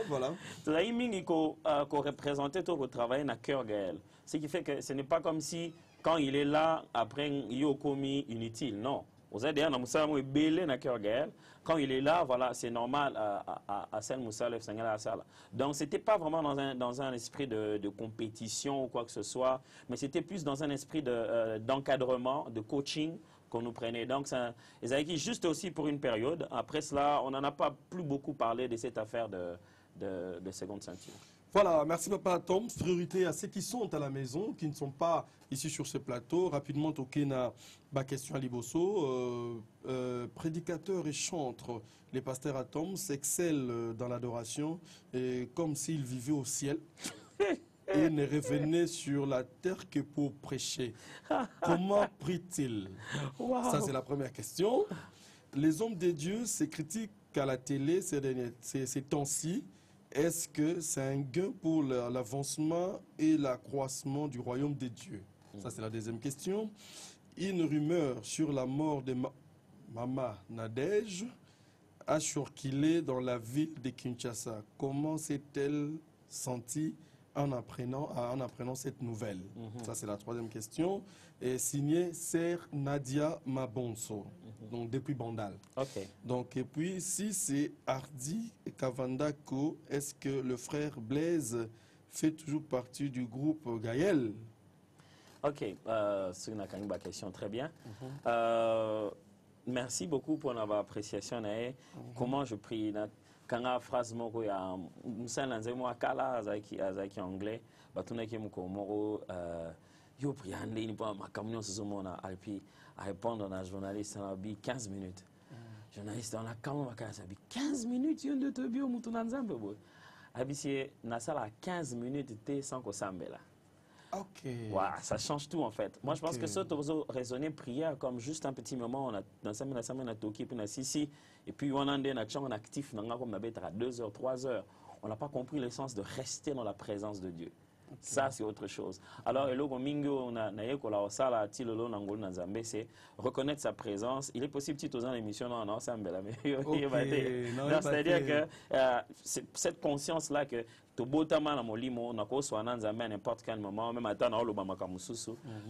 Voilà. Tout ça qui mingi qu'on représente tout au travail na cœur Gaël. Ce qui fait que ce n'est pas comme si quand il est là après il est commis inutile. Non. Vous avez dit on a Moussa mo belé na cœur Gaël. Quand il est là, voilà, c'est normal à Sel Moussa le Sangala Sala. Donc c'était pas vraiment dans un esprit de compétition ou quoi que ce soit, mais c'était plus dans un esprit d'encadrement, de coaching qu'on nous prenait. Donc, ils avaient juste aussi pour une période. Après cela, on n'en a pas plus beaucoup parlé de cette affaire de seconde ceinture. Voilà, merci Papa Tom. Priorité à ceux qui sont à la maison, qui ne sont pas ici sur ce plateau. Rapidement, Tokena, question à Liboso. Prédicateurs et chantres, les pasteurs à Tom s'excellent dans l'adoration, comme s'ils vivaient au ciel. Et ne revenait sur la terre que pour prêcher. Comment prie-t-il? Ça, c'est la première question. Les hommes de Dieu se critiquent à la télé ces temps-ci. Est-ce que c'est un gain pour l'avancement et l'accroissement du royaume de Dieu? Ça, c'est la deuxième question. Une rumeur sur la mort de Mama Nadège a surquillé dans la ville de Kinshasa. Comment s'est-elle sentie en apprenant cette nouvelle? Ça, c'est la troisième question. Et signé Sœur Nadia Mabonso, donc depuis Bandal. Donc, et puis, si c'est Hardy Kavandako, est-ce que le frère Blaise fait toujours partie du groupe Gaël? Ok, c'est une question très bien. Merci beaucoup pour votre appréciation. Comment je prie? Quand la phrase moko ya musala nzemo akala azaki anglais batuna ki moko moko yo priande ni pa makamyo sozomona alpi à répondre à un journaliste en 15 minutes. Journaliste on a comment makasa 15 minutes yon de te bio mutuna nzambe bo. Abisi na sala 15 minutes te sans ko sambela. Ok. Voilà, ça change tout en fait. Moi, je pense que ça, tu as raisonné prière comme juste un petit moment. On a dans sa semaine, on a toqué, puis on a sissi. Et puis, on a un actif, on a comme à 2 heures, 3 heures. On n'a pas compris l'essence de rester dans la présence de Dieu. Okay. Ça, c'est autre chose. Alors, c'est reconnaître sa présence. Il est possible que tu es dans l'émission, non, c'est un bel ami. C'est-à-dire que cette conscience-là que à n'importe quel moment, même à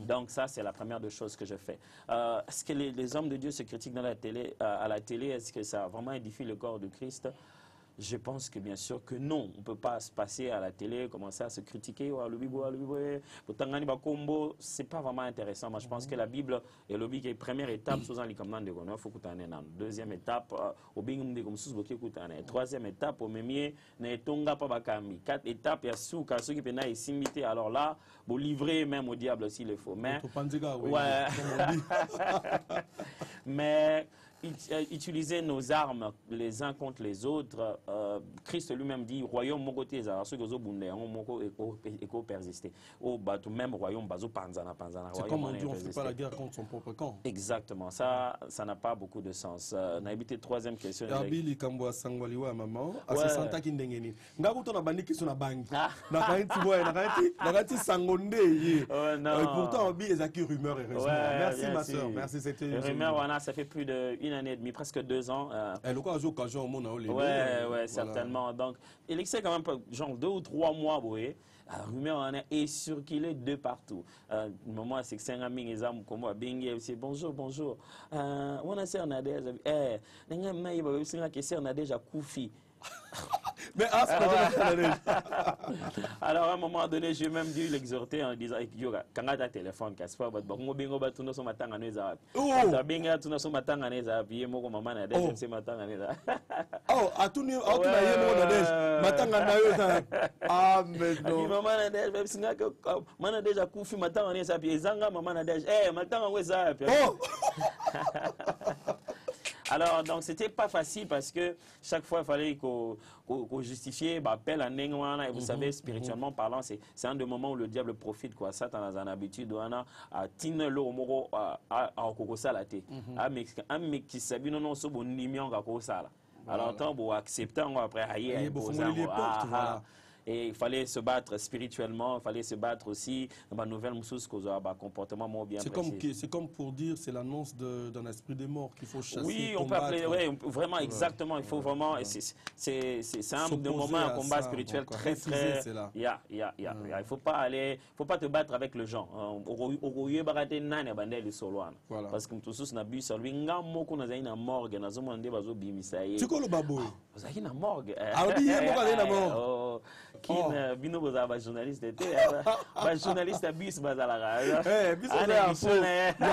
donc ça, c'est la première des choses que je fais. Est-ce que les hommes de Dieu se critiquent dans la télé, à la télé? Est-ce que ça vraiment édifie le corps de Christ? Je pense que bien sûr que non. On ne peut pas se passer à la télé, commencer à se critiquer. Ce n'est pas vraiment intéressant. Moi, je pense que la Bible est la première étape. Deuxième étape, troisième étape, quatre étapes, alors là, vous livrez même au diable s'il le faut. Mais, ouais. Mais utiliser nos armes les uns contre les autres. Christ lui-même dit royaume mon côté ceux qui ont persisté au même royaume c'est comme on dit, on ne fait pas la guerre contre son propre camp. Exactement, ça n'a pas beaucoup de sens. On a évité troisième question. Abili Kamboa Sangwaliwa maman asesanta kindengeni ngakuto na bandi kiso na bangi na kanti boy na kanti sangonde pourtant Abi ezaki rumeur heureusement. Merci ma sœur, merci, c'était rumeur. Ça fait plus d'une année et demie, presque 2 ans. L'occasion au monde ouais, certainement. Donc il existe quand même genre 2 ou 3 mois, vous voyez. Rumeur en est circulé de partout. Moment c'est que c'est un ami exam comme moi bingue c'est bonjour. On a ça on a déjà on a déjà Koufi. Mais alors à un moment donné, j'ai même dû l'exhorter en disant quand tu as un téléphone, qu'est-ce que tu fais? Alors, donc, c'était pas facile parce que chaque fois, il fallait qu'on justifie, appel à Nengwana. Et vous savez, spirituellement parlant, c'est un des moments où le diable profite, quoi. Ça, t'en as une habitude, à Tine le Omoro, à Okokosalate. Un mec qui s'habille, non, c'est bon, Nimian, Kakosala. Alors, tant pour accepter, après, aïe, et il fallait se battre spirituellement, il fallait se battre aussi dans ma nouvelle moussous comportement bien précis. C'est comme pour dire, c'est l'annonce d'un esprit des morts qu'il faut chasser. Oui, on peut appeler, vraiment, exactement. Il faut vraiment, c'est un moment, un combat spirituel très. Il faut pas te battre avec le gens. Parce que tous na bus, lui ngamoko na zaina morgue, na zomande bazo bimisaye. Tu connais le babou? Vous avez une morgue. Ah oui, il y a morgue. Qui bino boza ba journaliste était ba journaliste à bus bazala bus il y a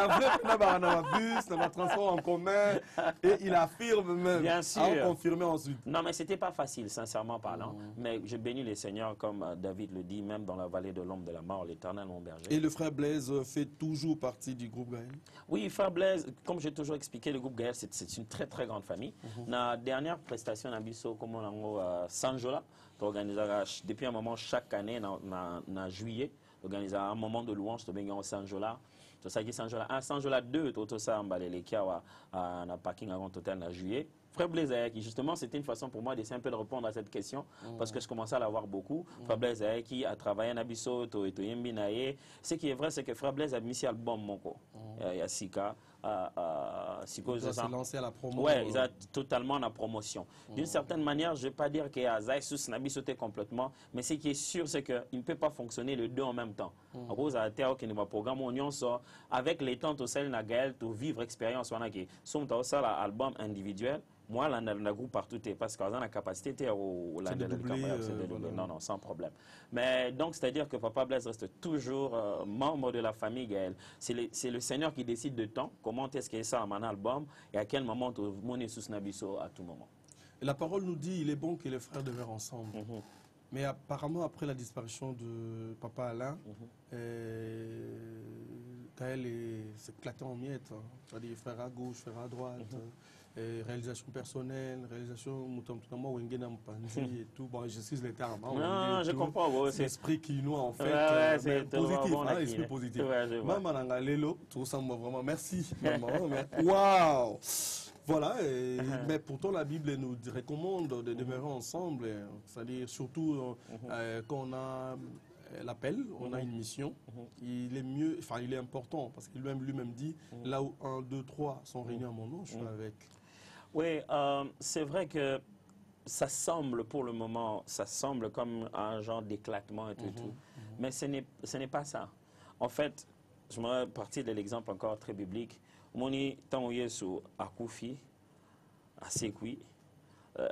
vrai na bus na transport en commun et il affirme même bien sûr confirmé ensuite. Non mais c'était pas facile sincèrement parlant mais je bénis les seigneurs comme David le dit, même dans la vallée de l'ombre de la mort l'Éternel mon berger. Et le frère Blaise fait toujours partie du groupe Gaël? Oui, frère Blaise, comme j'ai toujours expliqué, le groupe Gaël c'est une très très grande famille. La dernière prestation à Bisso comme on a Sanjola depuis un moment chaque année en juillet, organiser un moment de louange de Benga au Sanjola. Tout ça qui Sanjola 1, Sanjola 2, tout ça en balé qui a un parking avant total en juillet. Frère Blaise qui justement c'était une façon pour moi d'essayer un peu de répondre à cette question parce que je commençais à l'avoir beaucoup. Frère Blaise qui a travaillé en Abisso, ce qui est vrai c'est que Frère Blaise a mis sur album Moko. Il y a Sika. Il s'est lancé à la promotion. Oui, ils ont totalement la promotion. D'une certaine manière, je ne vais pas dire qu'il y a Zaïsus Nabi sauté complètement, mais ce qui est sûr, c'est qu'il ne peut pas fonctionner les deux en même temps. En gros, à terre, qui va programme on sort avec les temps, tout ça, Nagaël, tout vivre expérience, on a qui sont aussi l'album individuel. Moi, le groupe partout, parce qu'on a la capacité de non, sans problème. Mais donc, c'est-à-dire que Papa Blaise reste toujours membre de la famille Gaël. C'est le Seigneur qui décide de temps, comment est-ce qu'il y a ça à mon album et à quel moment tu monnes sous Nabiso à tout moment. Et la parole nous dit il est bon que les frères demeurent ensemble. Mais apparemment, après la disparition de Papa Alain, Gaël s'est éclaté en miettes. C'est-à-dire frère à gauche, frère à droite. réalisation personnelle, réalisation et tout. Bon, j'excuse les termes. Non, je comprends. C'est l'esprit quinois en fait. Ouais, c'est positif, bon, l'esprit positif. Ouais, Maman Lelo, tout ça, vraiment. Merci, maman. Waouh! Voilà, mais pourtant la Bible nous recommande de demeurer ensemble, c'est-à-dire surtout quand on a l'appel, on a une mission, il est mieux, enfin il est important, parce qu'il lui-même dit, là où 1, 2, 3 sont réunis à mon nom, je suis avec. Oui, c'est vrai que ça semble pour le moment, ça semble comme un genre d'éclatement et tout, mais ce n'est pas ça. En fait, je me partir de l'exemple encore très biblique. Moni tant Yesu à Koufi, à Sekui,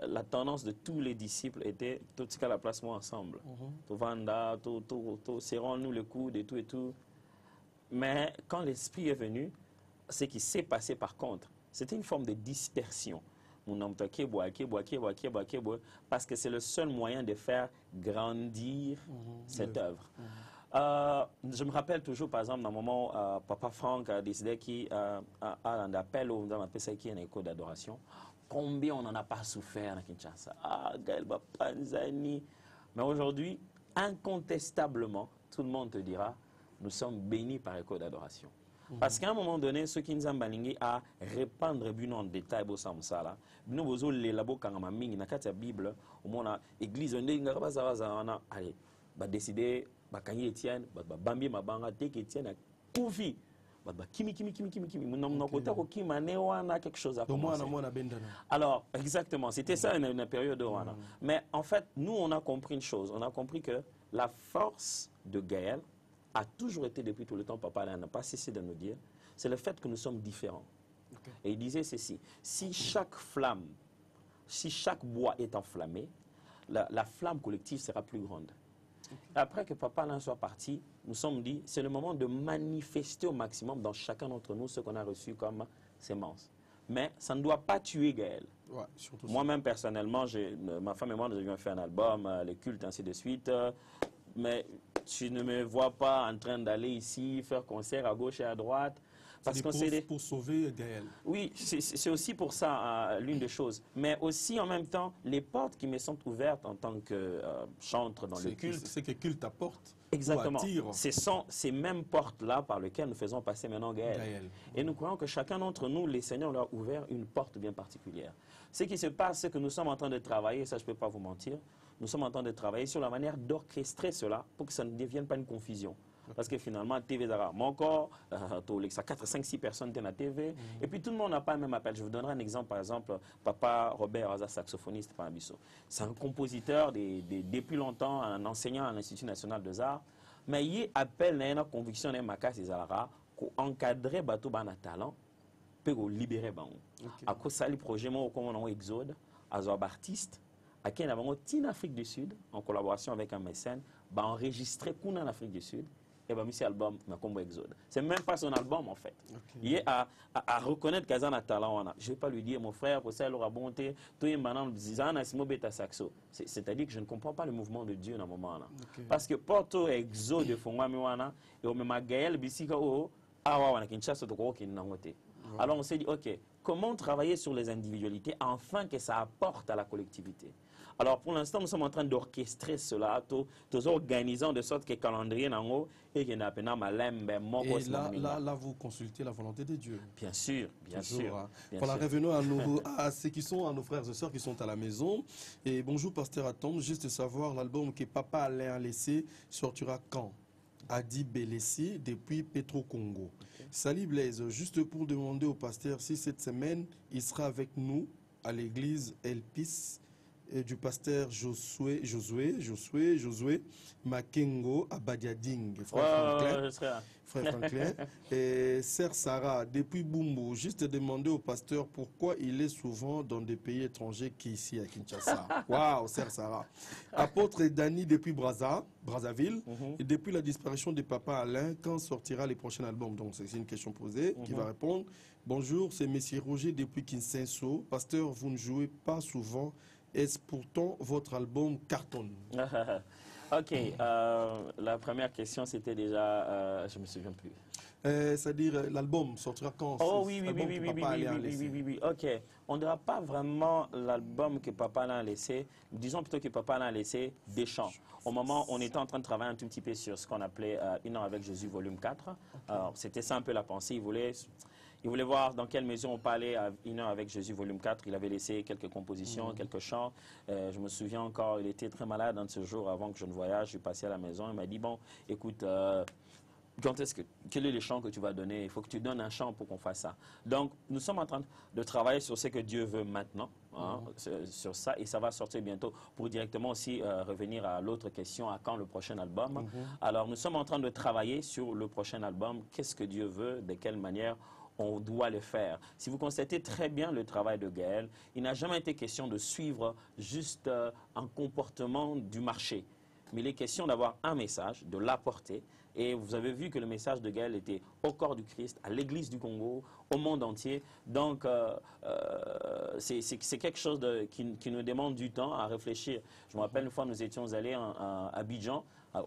la tendance de tous les disciples était tout ce qu'à la place moi ensemble. Tout vanda, tout serrons-nous le coude et tout. Mais quand l'esprit est venu, ce qui s'est passé par contre, c'était une forme de dispersion. Parce que c'est le seul moyen de faire grandir cette œuvre. Je me rappelle toujours, par exemple, dans le moment où Papa Franck a décidé qu'il a un appel au qui est un écho d'adoration. Combien on n'en a pas souffert à Kinshasa. Gaël Bapanzani. Mais aujourd'hui, incontestablement, tout le monde te dira, nous sommes bénis par écho d'adoration. Parce qu'à un moment donné, ceux qui nous ont balingué à répandre en détail, nous avons les labos quand on a mis dans la Bible, au moins l'église, on a décidé. Bakangi Etienne, Bambi Mabanga, Tek Etienne, Koufi, Kimi, quelque chose à commencer. Alors, exactement, c'était ça une période de Rwanda. Mais en fait, nous, on a compris une chose. On a compris que la force de Gaël a toujours été depuis tout le temps, papa n'a pas cessé de nous dire, c'est le fait que nous sommes différents. Et il disait ceci, si chaque flamme, si chaque bois est enflammé, la flamme collective sera plus grande. Après que Papa Alain soit parti, nous sommes dit, c'est le moment de manifester au maximum dans chacun d'entre nous ce qu'on a reçu comme sémence. Mais ça ne doit pas tuer Gaël. Ouais, moi-même, personnellement, ma femme et moi, nous avions fait un album, les cultes, ainsi de suite. Mais tu ne me vois pas en train d'aller ici, faire concert à gauche et à droite. Parce qu'on pour sauver Gaël. Oui, c'est aussi pour ça l'une des choses. Mais aussi en même temps, les portes qui me sont ouvertes en tant que chantre dans le culte. C'est que le culte apporte. Exactement. Ce sont ces mêmes portes-là par lesquelles nous faisons passer maintenant Gaël. Et nous croyons que chacun d'entre nous, les Seigneurs leur ont ouvert une porte bien particulière. Ce qui se passe, c'est que nous sommes en train de travailler, ça je ne peux pas vous mentir, nous sommes en train de travailler sur la manière d'orchestrer cela pour que ça ne devienne pas une confusion. Parce que finalement, TV Zara, mon corps, 4, 5, 6 personnes dans la TV. Et puis tout le monde n'a pas le même appel. Je vous donnerai un exemple, par exemple, Papa Robert Aza, saxophoniste, c'est un compositeur depuis longtemps, un enseignant à l'Institut national des arts. Mais il appelle une conviction de Makas et Zara pour encadrer Batou Bana talent, pour libérer Bango. À cause de ce projet, comme on a Exode, à Zob artiste, à qui on a Afrique du Sud, en collaboration avec un mécène, enregistré en Afrique du Sud. Et bien, monsieur album, Makombo Exode. C'est même pas son album, en fait. Il est à reconnaître qu'il a un talent. Je ne vais pas lui dire, mon frère, pour ça, il aura bonté. C'est-à-dire que je ne comprends pas le mouvement de Dieu dans ce moment-là. Parce que Porto Exode, et on me Gaël Bissika, alors on s'est dit, ok, comment travailler sur les individualités afin que ça apporte à la collectivité? Alors pour l'instant, nous sommes en train d'orchestrer cela, tous organisant de sorte que le calendrier n'a et qu'il n'y a pas de là, vous consultez la volonté de Dieu. Bien sûr, bien sûr. Hein. Voilà, revenons à ceux qui sont, à nos frères et sœurs qui sont à la maison. Et bonjour, Pasteur Atom, juste savoir, l'album que Papa Alain a laissé sortira quand? Adi Belessi depuis Petro Congo. Salut Blaise, juste pour demander au pasteur si cette semaine il sera avec nous à l'église Elpis du pasteur Josué Makengo à Badiading, frère Franklin. Et sœur Sarah, depuis Bumbu, juste demander au pasteur pourquoi il est souvent dans des pays étrangers qu'ici à Kinshasa. Waouh, sœur Sarah. Apôtre Dani depuis Brazzaville, et depuis la disparition de Papa Alain, quand sortira les prochains albums? Donc c'est une question posée, qui va répondre. Bonjour, c'est Messieurs Roger depuis Kinsenso. Pasteur, vous ne jouez pas souvent. Est-ce pourtant votre album cartonne? Ok, la première question c'était déjà, je ne me souviens plus. C'est-à-dire, l'album sortira quand? Oh oui, oui. Ok. On ne dira pas vraiment l'album que papa l'a laissé. Disons plutôt que papa l'a laissé des chants. Au moment où on était en train de travailler un tout petit peu sur ce qu'on appelait Une heure avec Jésus, volume 4. C'était ça un peu la pensée. Il voulait voir dans quelle mesure on parlait à Une heure avec Jésus, volume 4. Il avait laissé quelques compositions, quelques chants. Je me souviens encore, il était très malade un de ce jour avant que je ne voyage. Je suis passé à la maison. Il m'a dit, bon, écoute, quel est le chant que tu vas donner? Il faut que tu donnes un chant pour qu'on fasse ça. Donc, nous sommes en train de travailler sur ce que Dieu veut maintenant, sur ça, et ça va sortir bientôt pour directement aussi revenir à l'autre question, à quand le prochain album. Alors, nous sommes en train de travailler sur le prochain album. Qu'est-ce que Dieu veut? De quelle manière on doit le faire? Si vous constatez très bien le travail de Gaël, il n'a jamais été question de suivre juste un comportement du marché. Mais il est question d'avoir un message, de l'apporter. Et vous avez vu que le message de Gaël était au corps du Christ, à l'Église du Congo, au monde entier. Donc, c'est quelque chose qui nous demande du temps à réfléchir. Je me rappelle une fois, nous étions allés à Abidjan. Quand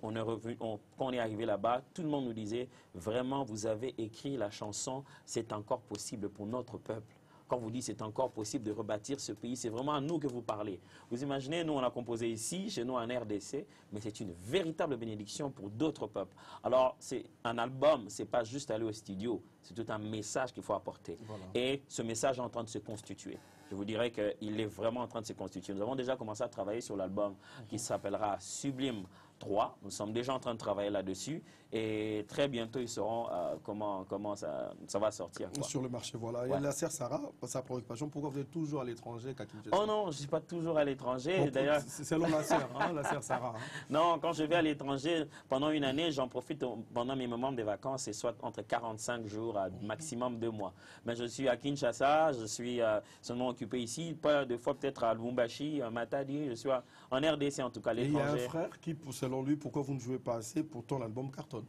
on est arrivé là-bas, tout le monde nous disait, vraiment, vous avez écrit la chanson « C'est encore possible pour notre peuple ». Quand vous dites c'est encore possible de rebâtir ce pays, c'est vraiment à nous que vous parlez. Vous imaginez, nous on a composé ici, chez nous en RDC, mais c'est une véritable bénédiction pour d'autres peuples. Alors, c'est un album, c'est pas juste aller au studio, c'est tout un message qu'il faut apporter. Voilà. Et ce message est en train de se constituer. Je vous dirais qu'il est vraiment en train de se constituer. Nous avons déjà commencé à travailler sur l'album qui s'appellera Sublime 3. Nous sommes déjà en train de travailler là-dessus et très bientôt ils sauront comment ça va sortir. Quoi. Sur le marché, voilà. Ouais. Et la sœur Sarah, sa préoccupation, pourquoi vous êtes toujours à l'étranger qu'à Kinshasa? Oh non, je ne suis pas toujours à l'étranger. D'ailleurs, c'est selon la sœur, la sœur Sarah. Non, quand je vais à l'étranger, pendant une année, j'en profite pendant mes moments de vacances, c'est soit entre 45 jours à maximum 2 mois. Mais je suis à Kinshasa, je suis seulement occupé ici, pas de fois peut-être à Lubumbashi, à Matadi, je suis en RDC en tout cas, l'étranger. Et il y a un frère qui, selon lui, pourquoi vous ne jouez pas assez, pourtant l'album cartonne?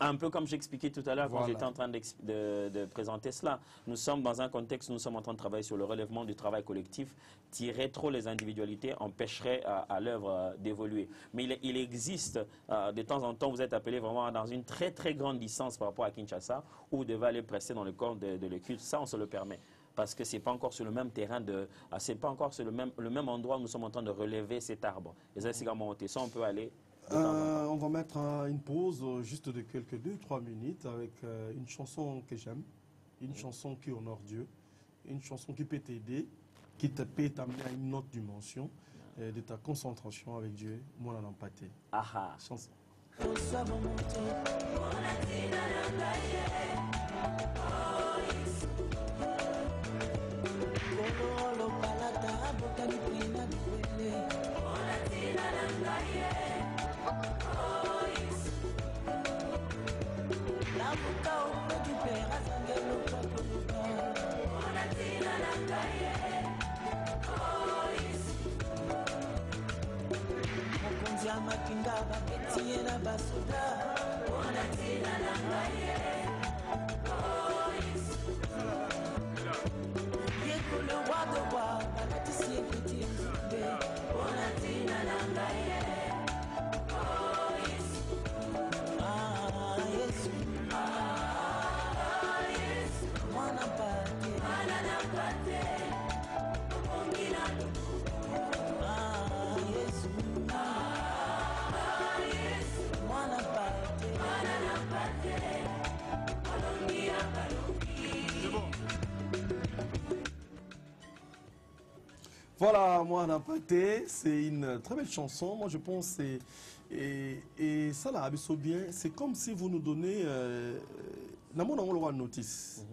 Un peu comme j'expliquais tout à l'heure quand j'étais en train de présenter cela. Nous sommes dans un contexte où nous sommes en train de travailler sur le relèvement du travail collectif. Tirer trop les individualités empêcherait à l'œuvre d'évoluer. Mais il existe, de temps en temps, vous êtes appelé vraiment dans une très très grande distance par rapport à Kinshasa, où vous devez aller prester dans le corps de l'équipe. Ça, on se le permet. Parce que ce n'est pas encore sur le même terrain, ce n'est pas encore sur le même endroit où nous sommes en train de relever cet arbre. Et ça, c'est quand monter. Ça, on peut aller. On va mettre une pause juste de quelques 2-3 minutes avec une chanson que j'aime, une chanson qui honore Dieu, une chanson qui peut t'aider, qui peut t'amener à une autre dimension de ta concentration avec Dieu. Moi, on a empathé. Aha. Chanson. Voilà, moi, on a pâté, c'est une très belle chanson. Moi, je pense, et ça, là, bien, c'est comme si vous nous donnez une notice.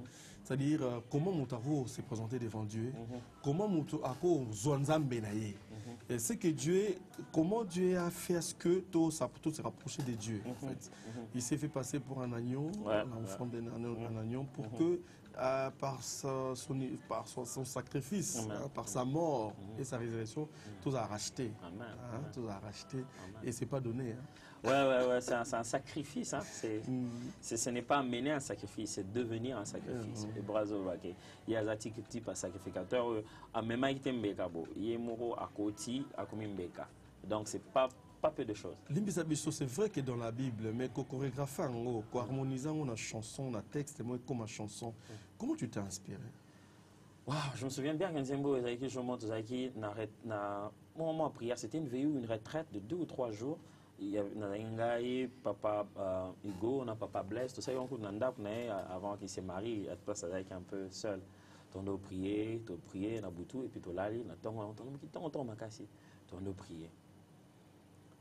C'est-à-dire, comment Moutaro s'est présenté devant Dieu, comment Moutaro Zwanzambenaye. C'est que Dieu, comment Dieu a fait à ce que tout se rapprocher de Dieu, en fait. Il s'est fait passer pour un agneau, l'enfant d'un agneau, pour que par son sacrifice, par sa mort et sa résurrection, tout a racheté. Tout a racheté. Et ce n'est pas donné. Ouais, c'est un sacrifice. Hein. Ce n'est pas amener un sacrifice, c'est devenir un sacrifice. Et brazo, il y a un type de sacrificateur. Donc, ce n'est pas pas peu de choses. L'imbisabiso, c'est vrai que dans la Bible, mais qu'on chorégraphe, qu'on harmonise une chanson, un texte, moi comme une chanson, comment tu t'es inspiré? Wow, je me souviens bien quand je monte na moment de prière, c'était une veillée ou une retraite de 2 ou 3 jours. Il y avait papa Hugo, papa Blaise, tout ça, avant qu'il se marie, ça a été un peu seul. On a prié, on a boutou, et puis on a prié.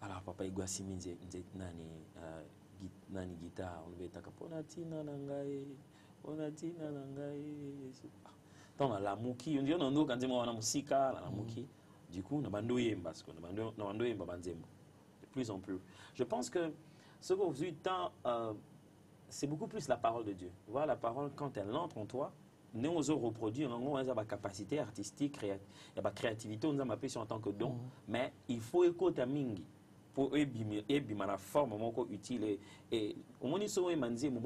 Alors papa Hugo a simé, nani guitare, on veut tacaponatina nangai, onatina nangai. Dans la mouki, on dit on a quand on a musique, la mouki. Du coup, on a bandoué parce qu'on a bandoué de plus en plus. Je pense que ce qu'on vous temps, c'est beaucoup plus la parole de Dieu. Voilà, la parole quand elle entre en toi, nous on reproduit, on a la capacité artistique, il y a la créativité, on a ma passion en tant que don, mais il faut écouter mingi pour ébima la forme utile et au moins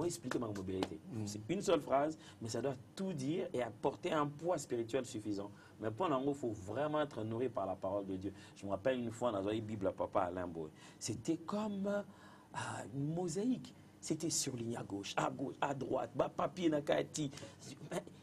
expliquer ma mobilité. C'est une seule phrase, mais ça doit tout dire et apporter un poids spirituel suffisant. Mais pendant il faut vraiment être nourri par la parole de Dieu. Je me rappelle une fois dans la Bible à papa Alain Boy, c'était comme une mosaïque. C'était surligné à gauche, à droite, papier nakati.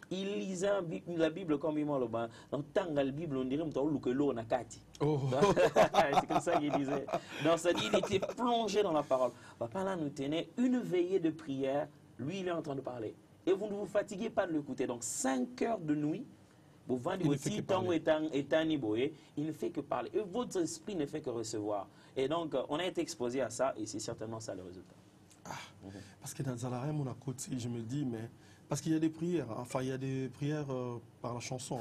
Il lisait la Bible comme il m'a le ban. Dans la Bible, on dirait que l'eau nakati. C'est comme ça qu'il disait. Donc ça dit, il était plongé dans la parole. Papa là nous tenait une veillée de prière. Lui, il est en train de parler. Et vous ne vous fatiguez pas de l'écouter. Donc 5 heures de nuit. Il ne fait que parler. Et votre esprit ne fait que recevoir. Et donc, on a été exposé à ça et c'est certainement ça le résultat. Parce que dans Zalarim, on a côté, je me dis, mais parce qu'il y a des prières, enfin il y a des prières par la chanson.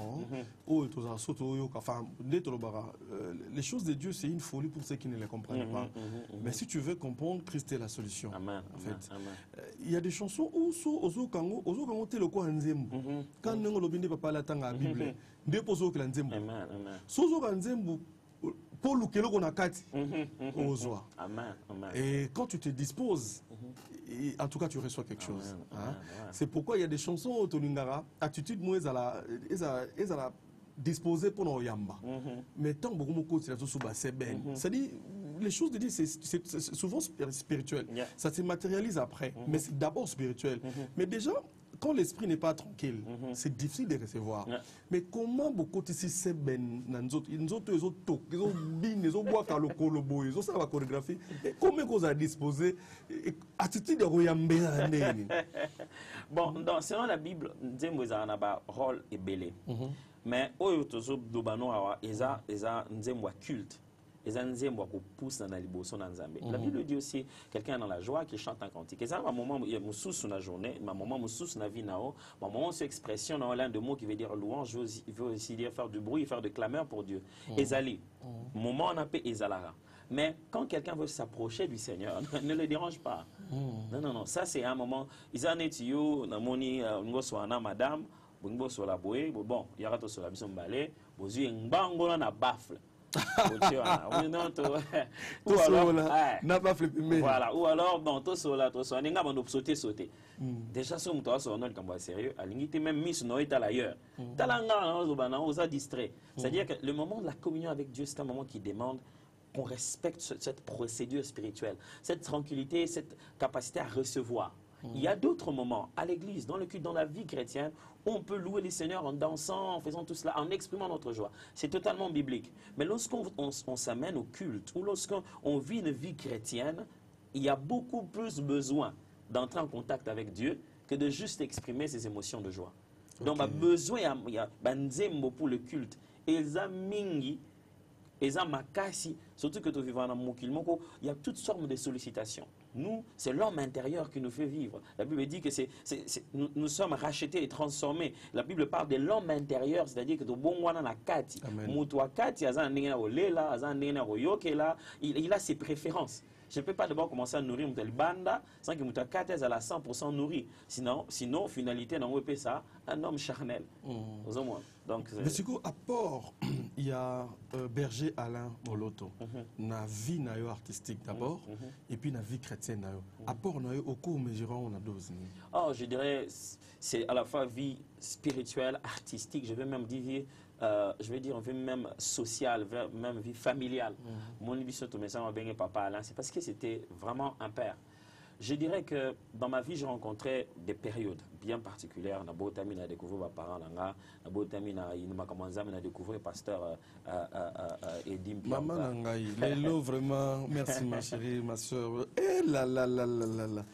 Enfin, les choses de Dieu, c'est une folie pour ceux qui ne les comprennent pas. Mais si tu veux comprendre, Christ est la solution. Amen, en fait. Amen. Il y a des chansons où Ozo Kango te le quoi nzembo. Quand nous l'obéissons papa la tanga Bible, déposo que nzembo. Amen, amen. Sozo nzembo. Pour le kelo qu'on a kati, Amen. Et quand tu te disposes, et en tout cas tu reçois quelque chose. Hein? C'est pourquoi il y a des chansons au Toningara, attitude moi ils la disposer pour nos yamba. Mais tant beaucoup de c'est ben. C'est-à-dire les choses de Dieu c'est souvent spirituel. Ça se matérialise après, mais c'est d'abord spirituel. Mais déjà quand l'esprit n'est pas tranquille, c'est difficile de recevoir. Mais comment beaucoup de ces ben, ils ont bien, ils ont bois le colobo, ils ont ça la chorégraphie. Et comment vous avez disposé attitude de royaume. Bon, selon la Bible, Nzembo a un rôle et belé. Mais oyotozo dobano awa eza Nzembo culte. La Bible dit aussi quelqu'un dans la joie qui chante un cantique. Et ça, un moment, il y a sous la journée, un moment, sous la vie, un moment, c'est expression dans l'un de mots qui veut dire louange, il veut aussi dire faire du bruit, faire de clameur pour Dieu. Ezali, moment on appelle Ezalara. Mais quand quelqu'un veut s'approcher du Seigneur, ne le dérange pas. Non. Ça, c'est un moment. Ils en est yo, namoni, ngoswana madame, bungo sur la bouée, bon, il y aura tout sur la mission balai, bozu ngbango na bafle. Voilà, ou alors bon, tout cela, sauter. Déjà, si on est sérieux, à l'unité même Miss Noël ailleurs. On a distrait. C'est-à-dire que le moment de la communion avec Dieu, c'est un moment qui demande qu'on respecte cette procédure spirituelle, cette tranquillité, cette capacité à recevoir. Il y a d'autres moments à l'église, dans le culte, dans la vie chrétienne, où on peut louer les seigneurs en dansant, en faisant tout cela, en exprimant notre joie. C'est totalement biblique. Mais lorsqu'on s'amène au culte, ou lorsqu'on vit une vie chrétienne, il y a beaucoup plus besoin d'entrer en contact avec Dieu que de juste exprimer ses émotions de joie. Donc, il y a besoin, il y a nzembo pour le culte. Et mingi, makasi, surtout que tu vis dans Mokilmoko, il y a toutes sortes de sollicitations. Nous, c'est l'homme intérieur qui nous fait vivre. La Bible dit que nous sommes rachetés et transformés. La Bible parle de l'homme intérieur, c'est-à-dire que il a ses préférences. Je ne peux pas d'abord commencer à nourrir mon banda sans que mon kati à la 100% nourri. Sinon, finalité, on peut ça un homme charnel. Donc, mais c'est quoi apport il y a berger Alain Moloto na vie nayo artistique d'abord et puis na vie chrétienne nayo apport nayo au cours mesurant on a 12. Oh, je dirais c'est à la fois vie spirituelle, artistique, je vais même dire je vais dire, vie même sociale, même vie familiale. Mon émission, tout ça, bien papa Alain, c'est parce que c'était vraiment un père. Je dirais que dans ma vie, j'ai rencontré des périodes bien particulières. Na botami na découvrir mes parents langa, na botami na inuma kamanza na découvrir pasteur Edim Piamba. Maman Nangaï, Lélo, vraiment, merci ma chérie, ma soeur. Eh là là là là là là.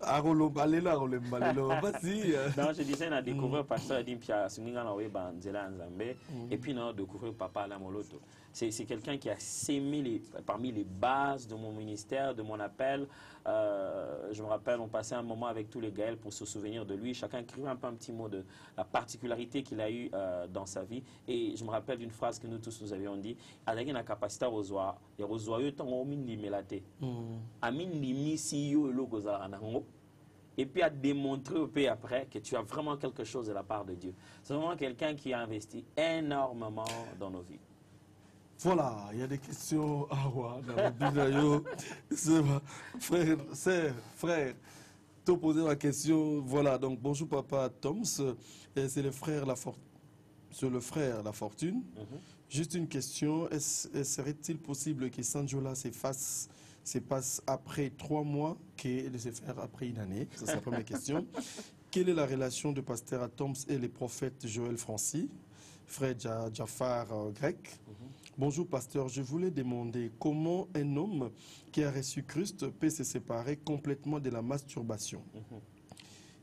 Arolo balela, arolo balela, vas-y. Non, je disais, on a découvert pasteur Edim Piamba, et puis on a découvert papa Alain Moloto. C'est quelqu'un qui a sémé parmi les bases de mon ministère, de mon appel. Je me rappelle, on passait un moment avec tous les Gaëls pour se souvenir de lui. Chacun écrivait un peu un petit mot de la particularité qu'il a eue dans sa vie. Et je me rappelle d'une phrase que nous tous nous avions dit. Il y a une capacité à rejoindre. Il y a rejoindre tant qu'on milate. Amin limi si yo lo goza anango. Et puis à démontrer au pays après que tu as vraiment quelque chose de la part de Dieu. C'est vraiment quelqu'un qui a investi énormément dans nos vies. Voilà, il y a des questions. Ah ouais, frère, te poser la question. Voilà, donc bonjour papa Toms, c'est le frère La Fortune. Juste une question, serait-il possible que Sanjola se passe après 3 mois que de se faire après une année? C'est la première question. Quelle est la relation de pasteur Toms et le prophète Joël Francis, frère Jafar grec? Bonjour pasteur, je voulais demander comment un homme qui a reçu Christ peut se séparer complètement de la masturbation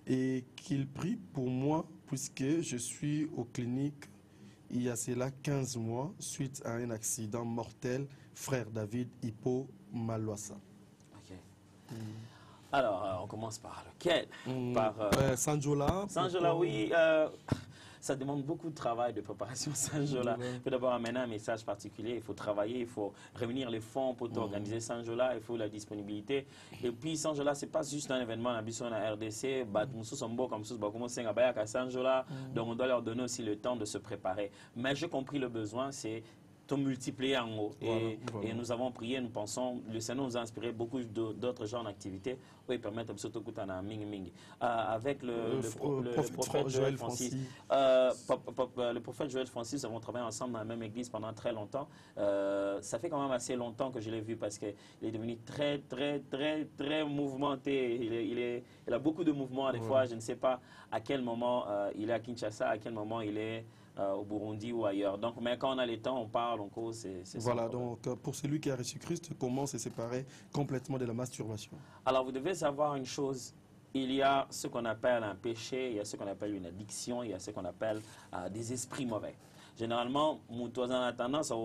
et qu'il prie pour moi puisque je suis aux cliniques il y a cela 15 mois suite à un accident mortel, frère David Hippo Maloissa. Okay. Alors, on commence par lequel? Par Sanjola. Sanjola, oui. Ça demande beaucoup de travail, de préparation, Sanjola. Il faut d'abord amener un message particulier, il faut travailler, il faut réunir les fonds pour organiser Sanjola, il faut la disponibilité. Et puis Sanjola, ce n'est pas juste un événement, on a vu sur la RDC, donc on doit leur donner aussi le temps de se préparer. Mais j'ai compris le besoin, c'est multiplier en haut. Et nous avons prié, nous pensons, le Seigneur nous a inspiré beaucoup d'autres genres d'activités où ils permettent avec le prophète Joël Francis. Le prophète Joël Francis, nous avons travaillé ensemble dans la même église pendant très longtemps. Ça fait quand même assez longtemps que je l'ai vu parce qu'il est devenu très mouvementé. Il a beaucoup de mouvements des fois. Je ne sais pas à quel moment il est à Kinshasa, à quel moment il est au Burundi ou ailleurs. Donc, mais quand on a le temps, on parle, on cause. Voilà, donc pour celui qui a reçu Christ, comment se séparer complètement de la masturbation? Alors, vous devez savoir une chose. Il y a ce qu'on appelle un péché, il y a ce qu'on appelle une addiction, il y a ce qu'on appelle des esprits mauvais. Généralement, Moutouazan a tendance à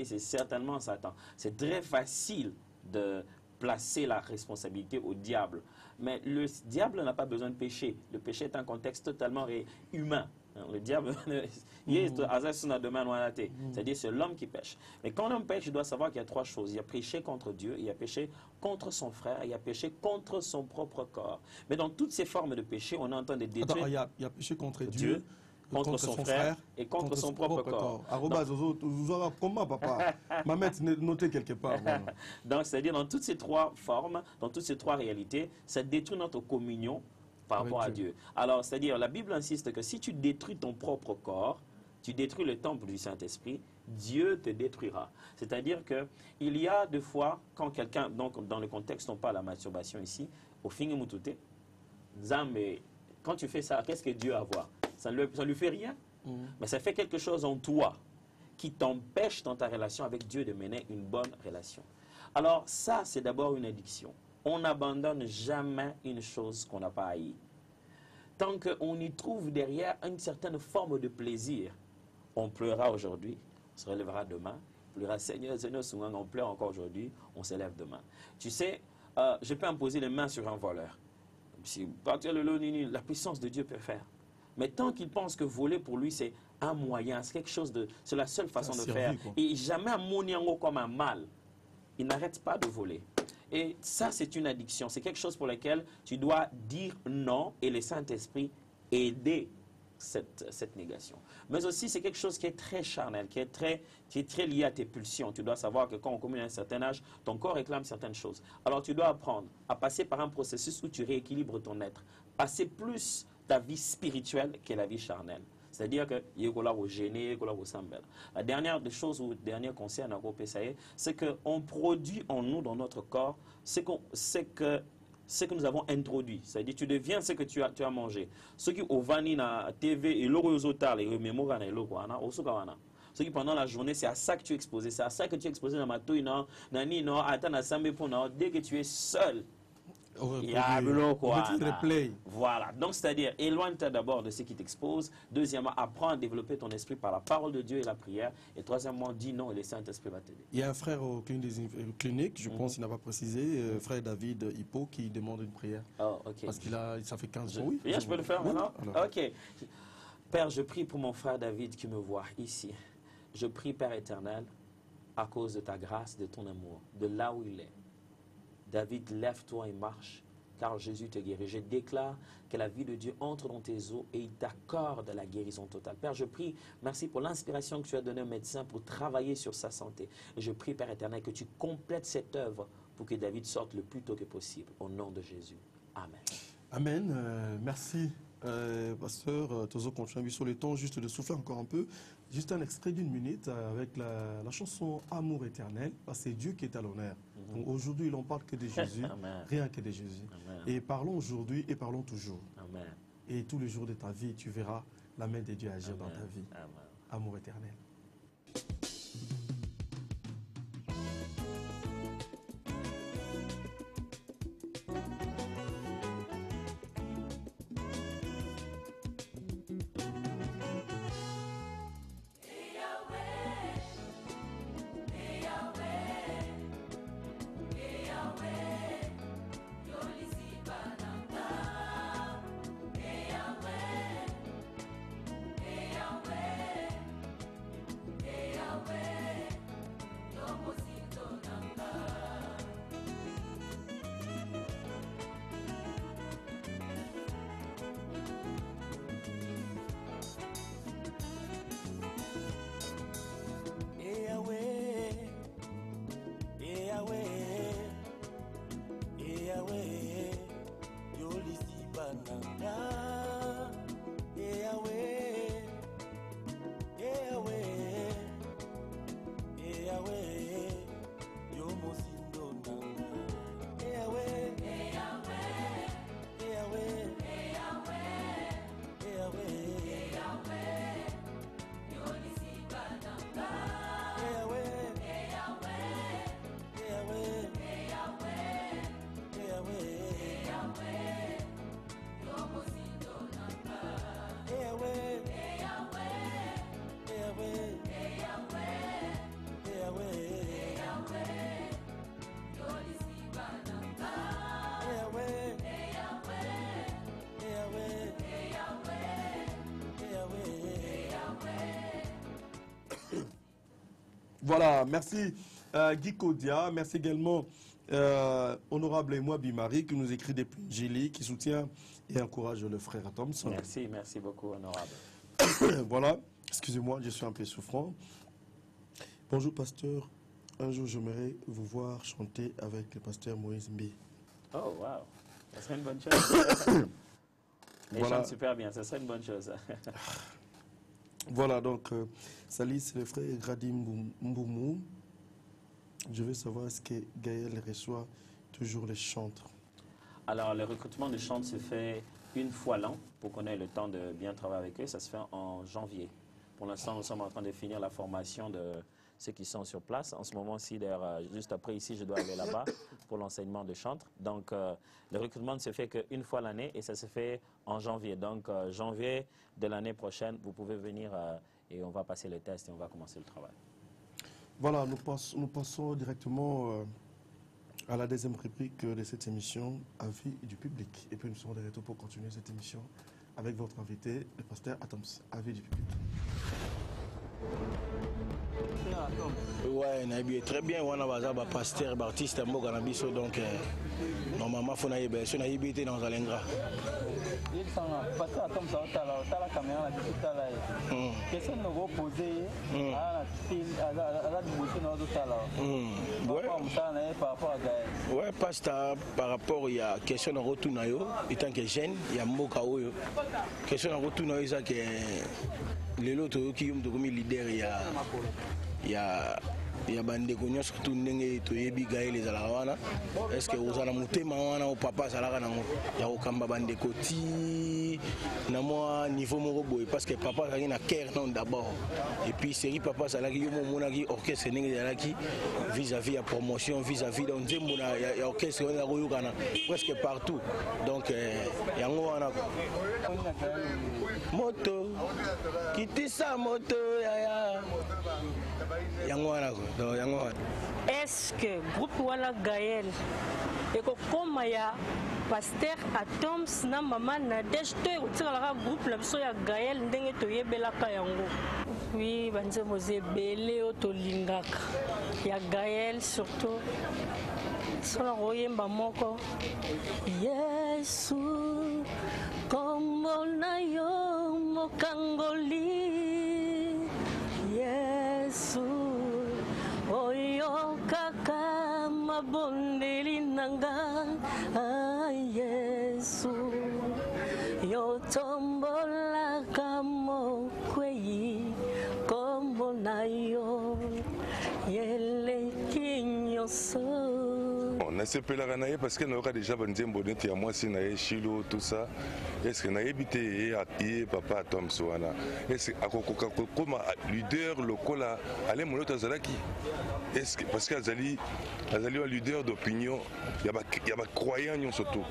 c'est certainement Satan. C'est très facile de placer la responsabilité au diable. Mais le diable n'a pas besoin de péché. Le péché est un contexte totalement humain. Le diable, c'est-à-dire c'est l'homme qui pêche. Mais quand l'homme pêche, il doit savoir qu'il y a 3 choses. Il y a péché contre Dieu, il y a péché contre son frère, il y a péché contre son propre corps. Mais dans toutes ces formes de péché, on est en train de détruire. Attends, il y a péché contre Dieu. Contre son frère et contre son propre corps. Comment, papa? Ma mère, notez quelque part. Voilà. Donc, c'est-à-dire dans toutes ces 3 formes, dans toutes ces 3 réalités, ça détruit notre communion par rapport à Dieu. Alors, c'est-à-dire, la Bible insiste que si tu détruis ton propre corps, tu détruis le temple du Saint-Esprit, Dieu te détruira. C'est-à-dire qu'il y a des fois, quand quelqu'un, donc dans le contexte, on parle de la masturbation ici, au fin de Zambé, quand tu fais ça, qu'est-ce que Dieu a à voir? Ça ne lui fait rien, mais ça fait quelque chose en toi qui t'empêche dans ta relation avec Dieu de mener une bonne relation. Alors ça, c'est d'abord une addiction. On n'abandonne jamais une chose qu'on n'a pas haïe. Tant qu'on y trouve derrière une certaine forme de plaisir, on pleurera aujourd'hui, on se relèvera demain, on pleurera Seigneur, Seigneur, on pleure encore aujourd'hui, on s'élève demain. Tu sais, je peux imposer les mains sur un voleur. Si la puissance de Dieu peut faire. Mais tant qu'il pense que voler pour lui c'est un moyen, c'est quelque chose de, c'est la seule façon de faire. Et jamais un comme un mal. Il n'arrête pas de voler. Et ça c'est une addiction. C'est quelque chose pour lequel tu dois dire non et le Saint-Esprit aider cette négation. Mais aussi c'est quelque chose qui est très charnel, qui est très lié à tes pulsions. Tu dois savoir que quand on communique à un certain âge, ton corps réclame certaines choses. Alors tu dois apprendre à passer par un processus où tu rééquilibres ton être. Passer plus ta vie spirituelle que la vie charnelle. C'est-à-dire que Yekola au gêné, Yekola au sambel. La dernière des choses ou dernier conseil à Nako Pesaye, c'est qu'on produit en nous, dans notre corps, ce que nous avons introduit. C'est-à-dire tu deviens ce que tu as mangé. Ce qui au vani na TV et l'orozotal et mémoire et l'okoana, osukawana. Ce qui pendant la journée, c'est à ça que tu es exposé. C'est à ça que tu es exposé dans ma touille, dès que tu es seul. Il y a voilà. Donc, c'est-à-dire, éloigne-toi d'abord de ce qui t'expose. Deuxièmement, apprends à développer ton esprit par la parole de Dieu et la prière. Et troisièmement, dis non et le Saint-Esprit va t'aider. Il y a un frère au clinique, je pense qu'il n'a pas précisé, frère David Hippo, qui demande une prière. Oh, ok. Parce qu'il a, ça fait 15 jours. Oui, je peux le faire maintenant? Alors. Ok. Père, je prie pour mon frère David qui me voit ici. Je prie, Père éternel, à cause de ta grâce, de ton amour, de là où il est. David, lève-toi et marche, car Jésus te guérit. Je déclare que la vie de Dieu entre dans tes os et il t'accorde la guérison totale. Père, je prie, merci pour l'inspiration que tu as donnée au médecin pour travailler sur sa santé. Et je prie, Père éternel, que tu complètes cette œuvre pour que David sorte le plus tôt que possible. Au nom de Jésus. Amen. Amen. Merci, pasteur. Toujours continuer sur le temps, juste de souffler encore un peu. Juste un extrait d'une minute avec la chanson Amour éternel, parce que c'est Dieu qui est à l'honneur. Donc aujourd'hui, il n'en parle que de Jésus, rien que de Jésus. Amen. Et parlons aujourd'hui et parlons toujours. Amen. Et tous les jours de ta vie, tu verras la main de Dieu agir dans ta vie. Amen. Amour éternel. Voilà, merci Guy Kodia, merci également Honorable Emoa Bimari qui nous écrit depuis Ngéli, qui soutient et encourage le frère Thompson. Merci beaucoup, Honorable. Voilà, excusez-moi, je suis un peu souffrant. Bonjour pasteur, un jour j'aimerais vous voir chanter avec le pasteur Moïse Mbi. Oh, wow, ça serait une bonne chose. Il Voilà. chante super bien, ça serait une bonne chose. Voilà, donc, salut, c'est le frère Gradim Mboumou. Je veux savoir, est-ce que Gaël reçoit toujours les chantres? Alors, le recrutement de chantres se fait une fois l'an pour qu'on ait le temps de bien travailler avec eux. Ça se fait en janvier. Pour l'instant, nous sommes en train de finir la formation de ceux qui sont sur place. En ce moment-ci, juste après ici, je dois aller là-bas pour l'enseignement de chantres. Donc, le recrutement ne se fait qu'une fois l'année et ça se fait en janvier. Donc, janvier de l'année prochaine, vous pouvez venir et on va passer les tests et on va commencer le travail. Voilà, nous passons directement à la deuxième rubrique de cette émission, Avis du public. Et puis nous serons de retour pour continuer cette émission avec votre invité, le pasteur Atoms. Avis du public. Ouais, naïbi très bien. On a bazaba pasteur, baptiste, mboka na biso donc normalement faut naïbi, si naïbi était dans Alengra. Il s'en a pasteur comme ça la caméra la petite là. Question de vous poser à la bouche dans tout là. Ouais. Par rapport à Gaël. Ouais, pasteur par rapport il y a question de retour na yo, étant que jeune, il y a mboka oyo. Question de retour na yo ça que les autres qui ont comme leader il y a bandeko nyonso surtout ndenge toyebi Gaël ezalaka wana est-ce que ozala motema wana o papa azalaka nango ya kokamba bandeko ti na mwa niveau moko boye parce que papa azalaki na cœur non d'abord et puis série papa azalaki yo momonaki orchestre ndenge ezalaki vis-à-vis ya promotion vis-à-vis donc nzembo ya orchestre wana koyokana presque partout donc yango wana moto kitisa moto yaya yango wana ko. Est-ce que groupe wana Gaël et comme ya pasteur Atoms na maman Nadège to otirala groupe la biso ya Gaël ndenge toyebelaka yango oui banze moze belé otolingaka ya Gaël surtout sona royemba moko Yesu kombo na yo mokangoli Yesu oyo kaka mabondeli nanga Yesu yo tombolaka mokwei kombo na yo yeleki nyonso. On a ce peu la ranaye parce que nous avons déjà banzembo net ya moi si naye Chilo tout ça. Est-ce que naye bité et papa Tom Soana. Est-ce akokoka comme leader local aller mon autre azalaki. Est-ce que parce que azali un leader d'opinion, il y a pas croyant surtout.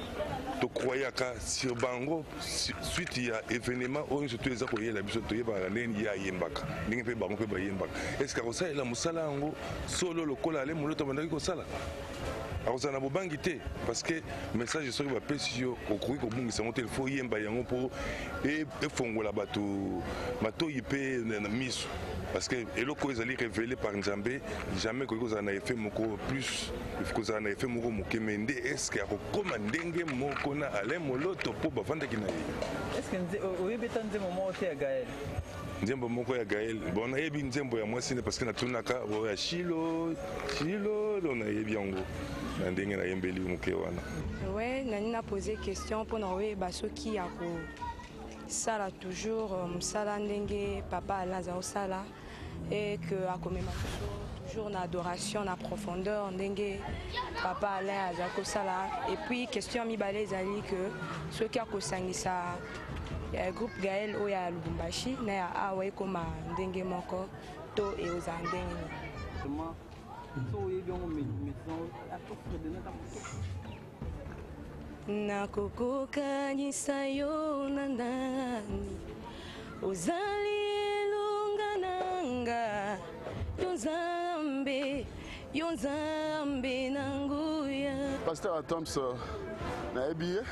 To croyant ka sur bango suite il y a événement où surtout les akoye la biso toye ba len ya yembaka. Ninge pe bango pe ba yembaka. Est-ce que ça la musala ngo solo local aller mon autre bandaki ko sala. Alors ça n'a pas banquité parce que le message est sur le PC au courrier au bout il faut y emballer pour et fongo la bateau il paie mise parce que et le cause allait révéler par Nzambé jamais que vous en avez fait beaucoup plus il faut que vous en avez fait beaucoup mende est-ce que comme ndenge moko na aller moloto pour bavanda kina est-ce que au yebeta nzembo moko ya Gaël nzembo moko ya Gaël bon na yebi nzembo ya moi c'est parce que na tunaka ya Chilo on a yebi yango. Ouais, Nani a posé question pour nous baso qui a sala toujours sala ndenge papa Alaza sala et que a toujours na adoration na profondeur ndenge papa Alaza sala et puis question mi balezali que ceux qui a kosangisa groupe Gaël oya Lubumbashi na ya awe koma ndenge moko to e ozandenge. Nakukukanisa yo na ndani uzali elunga nanga yo nzambe nanguya Pasteur Atoms na ebiye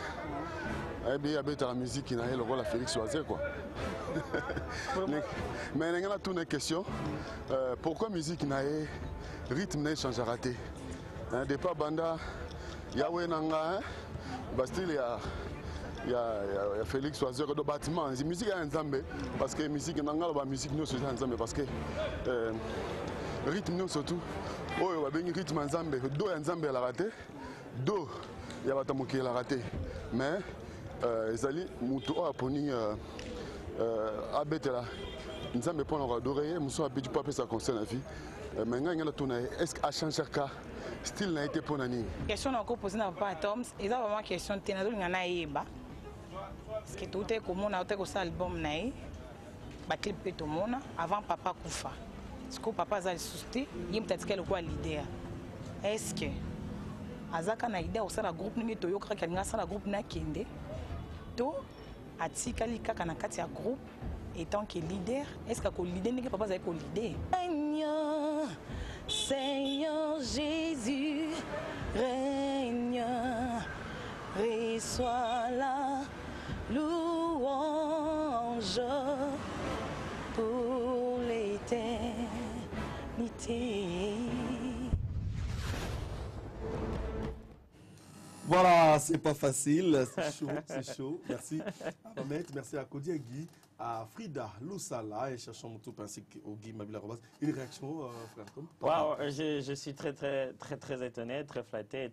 abeta la musique na le rôle à Félix Oisé quoi. Mais il y a une question pourquoi musique na rythme ne change raté départ banda Yahweh nanga Bastille il y a Félix Oisé de bâtiment la musique est ensemble parce que musique nanga la musique nous c'est ensemble parce que rythme nous surtout oh va bien rythme ensemble do ensemble la raté do il y a pas tant qui la raté mais ezali mutu o aponi abetela nzambe pona ko adorer muso abeti pas sa concerne la vie mais nganga tona est-ce que a changer ka style na été pona ni question na ko poser na papa Toms eza vraiment question tena do ngana yeba parce que tout est comme on a tout ça album nae ba clip pe to mona avant papa kufa parce que papa za susté yim tatika le quoi leader est-ce que azaka na idée osala groupe ningi to yoka kalinga sala groupe na kende to atikali kaka na kati ya groupe étant que leader est-ce que leader n'est pas avec leader Seigneur Jésus règne reçois la louange pour l'éternité Ah, c'est pas facile, c'est chaud, c'est chaud. Merci à Mamet, merci à Kodia Guy, à Frida Loussala et cherchons mon tout ainsi qu'au Guy Mabila Robas. Une réaction, frère Tom? Wow, je suis très étonné, très flatté et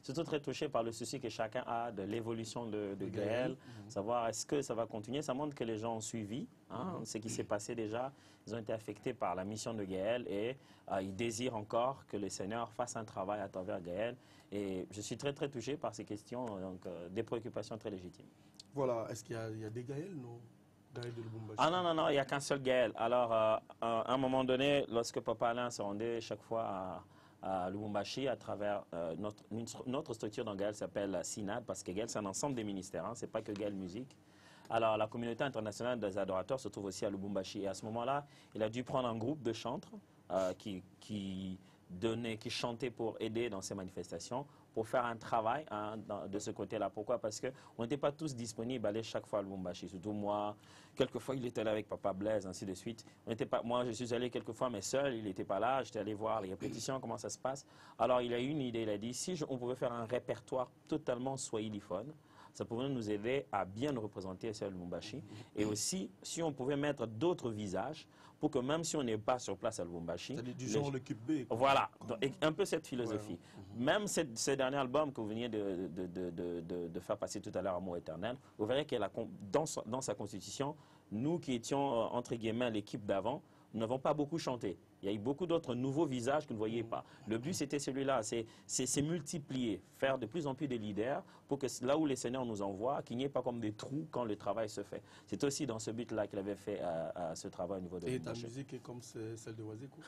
surtout très touché par le souci que chacun a de l'évolution de Gaël. Savoir est-ce que ça va continuer. Ça montre que les gens ont suivi ce qui s'est passé déjà. Ils ont été affectés par la mission de Gaël et ils désirent encore que le Seigneur fasse un travail à travers Gaël. Et je suis très touché par ces questions, donc des préoccupations très légitimes. Voilà, est-ce qu'il y a des Gaël, non? Gaël de Lubumbashi? Ah non, il n'y a qu'un seul Gaël. Alors, à un moment donné, lorsque Papa Alain se rendait chaque fois à Lubumbashi, à travers notre structure dans Gaël s'appelle SINAD, parce que Gaël, c'est un ensemble des ministères, ce n'est pas que Gaël Musique. Alors, la communauté internationale des adorateurs se trouve aussi à Lubumbashi. Et à ce moment-là, il a dû prendre un groupe de chantres qui chantaient pour aider dans ces manifestations, pour faire un travail de ce côté-là. Pourquoi? Parce qu'on n'était pas tous disponibles à aller chaque fois à Lubumbashi. Surtout moi, quelquefois il était là avec Papa Blaise, ainsi de suite. Moi, je suis allé quelquefois, mais seul, il n'était pas là. J'étais allé voir les répétitions, comment ça se passe. Alors, il a eu une idée. Il a dit, si on pouvait faire un répertoire totalement swahiliphone, ça pourrait nous aider à bien nous représenter à Lubumbashi. Et aussi, si on pouvait mettre d'autres visages, pour que même si on n'est pas sur place à Lubumbashi... C'est-à-dire du genre l'équipe B. Voilà, donc, un peu cette philosophie. Ouais. Même ce dernier album que vous veniez de faire passer tout à l'heure, Amour éternel, vous verrez que dans sa constitution, nous qui étions, entre guillemets, l'équipe d'avant, nous n'avons pas beaucoup chanté. Il y a eu beaucoup d'autres nouveaux visages que vous ne voyez pas. Le but, c'était celui-là, c'est multiplier, faire de plus en plus de leaders pour que là où les seigneurs nous envoient, qu'il n'y ait pas comme des trous quand le travail se fait. C'est aussi dans ce but-là qu'il avait fait ce travail au niveau de l'État. Et ta musique est comme celle de Wazekou?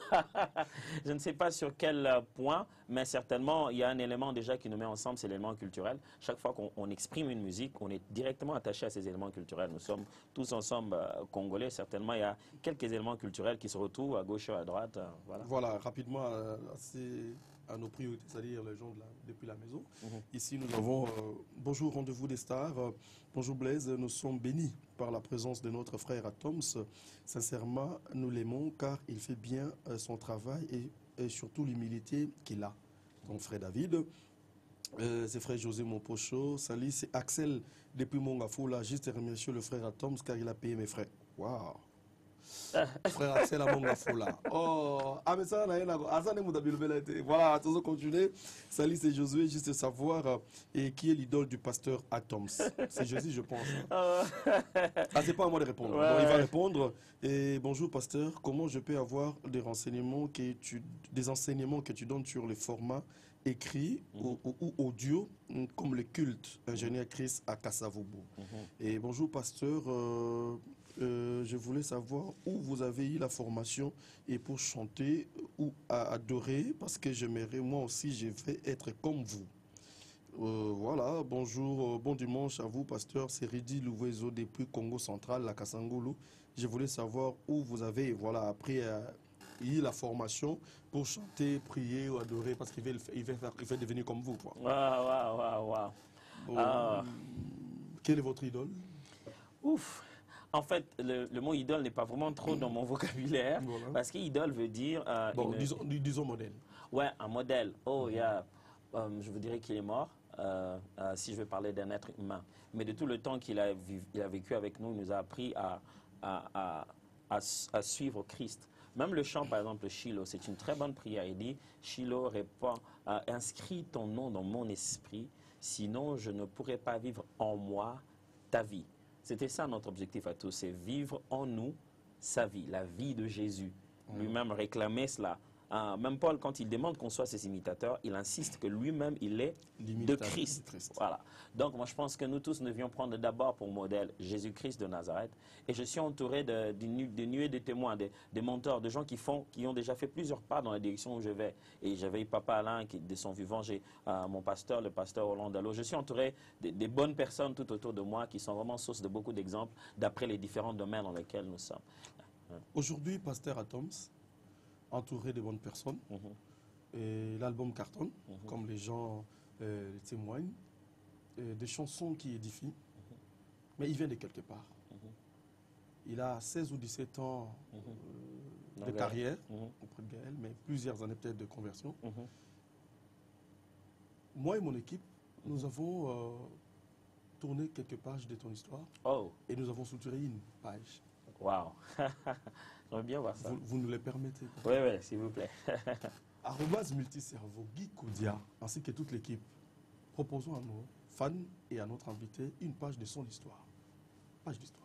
Je ne sais pas sur quel point, mais certainement, il y a un élément déjà qui nous met ensemble, c'est l'élément culturel. Chaque fois qu'on exprime une musique, on est directement attaché à ces éléments culturels. Nous sommes tous ensemble congolais. Certainement, il y a quelques éléments culturels qui se retrouvent à gauche et à droite. Voilà, rapidement, à nos priorités, c'est-à-dire les gens depuis la maison. Ici, nous avons bonjour, rendez-vous des stars. Bonjour Blaise, nous sommes bénis par la présence de notre frère Atoms. Sincèrement, nous l'aimons car il fait bien son travail et surtout l'humilité qu'il a. Donc, frère David, c'est frère José Monpocho. Salut, c'est Axel depuis Mongafoula. Juste remercier le frère Atoms car il a payé mes frais. Waouh! Frère Axel Amongafoula. Oh, ah mais ça, voilà, toujours continuer. Salut, c'est Josué, juste savoir qui est l'idole du pasteur Atoms. C'est Josué, je pense. Ah, c'est pas à moi de répondre. Ouais. Bon, il va répondre. Et bonjour, pasteur, comment je peux avoir des enseignements que tu donnes sur les formats écrits ou audio, comme le culte, ingénieur Chris à Kassavoubou. Et bonjour, pasteur. Je voulais savoir où vous avez eu la formation et pour chanter ou adorer, parce que j'aimerais, moi aussi, je vais être comme vous. Voilà, bonjour, bon dimanche à vous, pasteur. C'est Ridi Louvezo depuis Congo Central, la Kassangoulou. Je voulais savoir où vous avez appris eu la formation pour chanter, prier ou adorer, parce qu'il veut devenir comme vous. Waouh. Quel est votre idole? Ouf. En fait, le mot idole n'est pas vraiment trop dans mon vocabulaire, parce qu'idole veut dire... bon, disons modèle. Ouais, un modèle. Oh, je vous dirais qu'il est mort, si je veux parler d'un être humain. Mais de tout le temps qu'il a vécu avec nous, il nous a appris à suivre Christ. Même le chant, par exemple, Shiloh, c'est une très bonne prière. Il dit, Shiloh répond, inscris ton nom dans mon esprit, sinon je ne pourrai pas vivre en moi ta vie. C'était ça notre objectif à tous, c'est vivre en nous sa vie, la vie de Jésus. Lui-même réclamait cela. Même Paul, quand il demande qu'on soit ses imitateurs, il insiste que lui-même, il est de Christ. Voilà. Donc, moi, je pense que nous tous, nous devions prendre d'abord pour modèle Jésus-Christ de Nazareth. Et je suis entouré de nuées de témoins, de mentors, de gens qui ont déjà fait plusieurs pas dans la direction où je vais. Et j'avais eu Papa Alain, qui de son vivant, j'ai mon pasteur, le pasteur Hollande Allo. Je suis entouré de bonnes personnes tout autour de moi qui sont vraiment source de beaucoup d'exemples d'après les différents domaines dans lesquels nous sommes. Aujourd'hui, pasteur Atoms, entouré de bonnes personnes. Et l'album cartonne, comme les gens témoignent. Des chansons qui édifient. Mais il vient de quelque part. Il a 16 ou 17 ans de carrière auprès de Gaël, mais plusieurs années peut-être de conversion. Moi et mon équipe, nous avons tourné quelques pages de ton histoire. Oh. Et nous avons structuré une page. Waouh. J'aimerais bien voir ça. Vous nous le permettez? Oui, oui, s'il vous plaît. Arrobase Multicerveau, Guy Koudia, ainsi que toute l'équipe, proposons à nos fans et à notre invité une page de son histoire. Page d'histoire.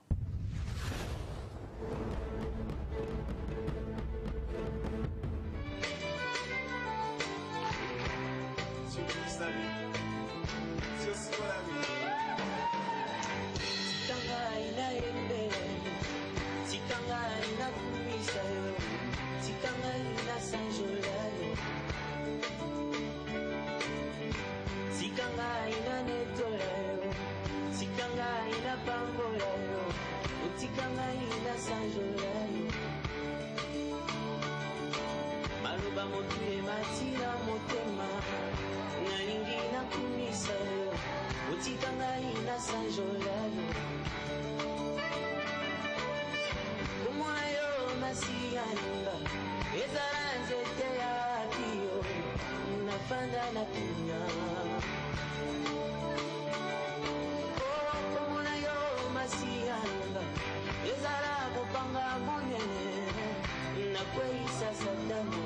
Maluba motuye matira motema nalingi nakumisa yo otika ngai na sanjola yo komona yo masiyanga ezala nzete ya bio nafanda na tunya komona yo masiyanga ezala kopanga monene nakweyisa satana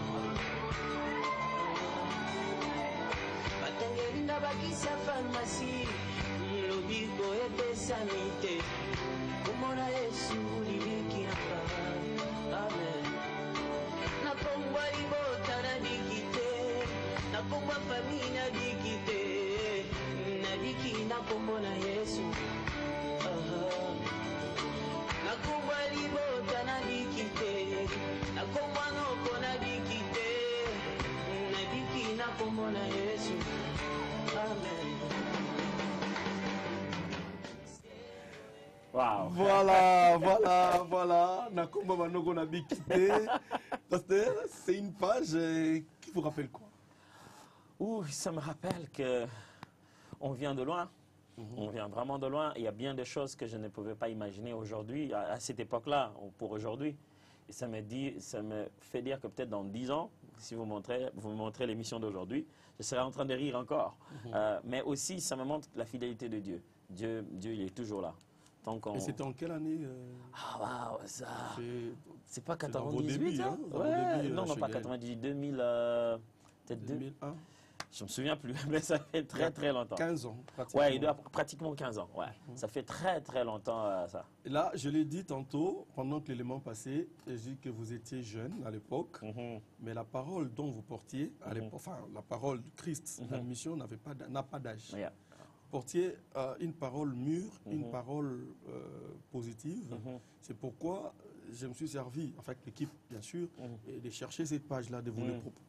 batengeli bakisa farmasi lobiko epesami te komona yesu libikianga amen nakombwa libota nabiki te nakombwa fami nabiki te nabiki nakombona yesu nakombwa libota nabiki te nakombwa noko nabiki te nabiki nakombona yesu amen. Wow. Voilà. Nakomba Manoko nabiki te. Pasteur, c'est une page qui vous rappelle quoi? Ouh, ça me rappelle que on vient de loin. On vient vraiment de loin. Il y a bien des choses que je ne pouvais pas imaginer aujourd'hui, à cette époque-là, pour aujourd'hui. Et ça me fait dire que peut-être dans 10 ans, si vous me montrez l'émission d'aujourd'hui, je serai en train de rire encore. Mais aussi, ça me montre la fidélité de Dieu. Dieu, il est toujours là. Et c'était en quelle année Ah, waouh, ça... C'est pas 98, début, hein? Ouais, non, pas 98, 2000... peut-être 2001. Je me souviens plus, mais ça fait très longtemps. 15 ans, pratiquement. Ouais, il doit pratiquement 15 ans, ouais. Ça fait très longtemps, ça. Et là, je l'ai dit tantôt, pendant que l'élément passait, j'ai dit que vous étiez jeune à l'époque, mais la parole dont vous portiez, à l'époque, enfin, la parole du Christ, la mission n'a pas d'âge. Yeah. Vous portiez une parole mûre, une parole positive. C'est pourquoi je me suis servi, avec l'équipe, bien sûr, de chercher cette page-là, de vous le proposer.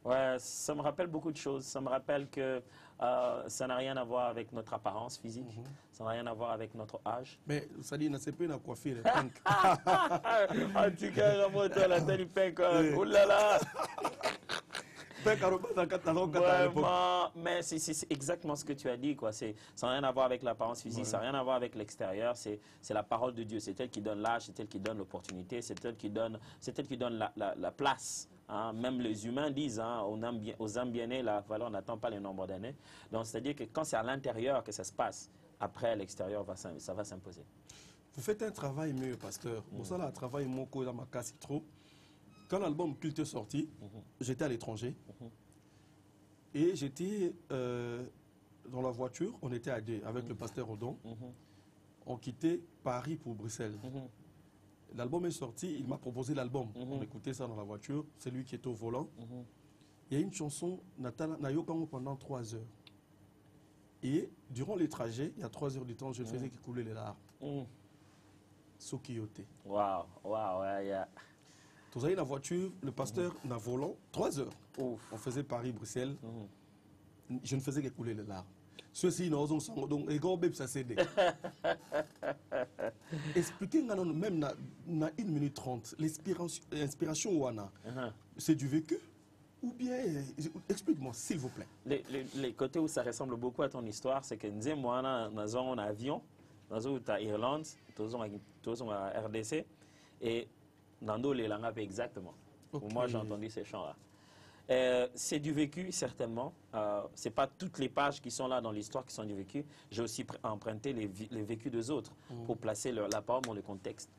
Ouais, ça me rappelle beaucoup de choses. Ça me rappelle que ça n'a rien à voir avec notre apparence physique. Ça n'a rien à voir avec notre âge. Mais ça dit, c'est pas une coiffure. En tout cas, Ramoto, la telle pink. Oh là là. Vraiment, mais c'est exactement ce que tu as dit, quoi. Ça n'a rien à voir avec l'apparence physique, ça n'a rien à voir avec l'extérieur. C'est la parole de Dieu. C'est elle qui donne l'âge, c'est elle qui donne l'opportunité, c'est elle qui donne la place. Hein. Même les humains disent, hein, aux âmes bien-nées, la valeur n'attend pas le nombre d'années. Donc, c'est-à-dire que quand c'est à l'intérieur que ça se passe, après, l'extérieur, ça va s'imposer. Vous faites un travail mieux, pasteur. Pour ça, un travail moko dans ma casse trop. Quand l'album Culte est sorti, j'étais à l'étranger. Et j'étais dans la voiture, on était à deux avec le pasteur Odon. On quittait Paris pour Bruxelles. L'album est sorti, il m'a proposé l'album. On écoutait ça dans la voiture, c'est lui qui était au volant. Il y a une chanson, Nayokango, pendant 3 heures. Et durant les trajets, il y a 3 heures du temps, je ne faisais qu'écouler les larmes. Sokiyote. Waouh, ouais, yeah. Vous avez la voiture, le pasteur n'a volant 3 heures. On faisait Paris-Bruxelles. Je ne faisais qu'écouler les larmes. Ceux-ci, nous avons donc ça cédé. Expliquez-nous même na 1 minute 30 l'inspiration wana. C'est du vécu ou bien explique-moi s'il vous plaît. Les côtés où ça ressemble beaucoup à ton histoire, c'est que nous avons un avion, nous avons à Irlande, nous avons à RDC et Nando les langues exactement. Moi j'ai entendu ces chants-là. C'est du vécu, certainement. Ce n'est pas toutes les pages qui sont là dans l'histoire qui sont du vécu. J'ai aussi emprunté les vécus des autres pour placer la parole dans le contexte.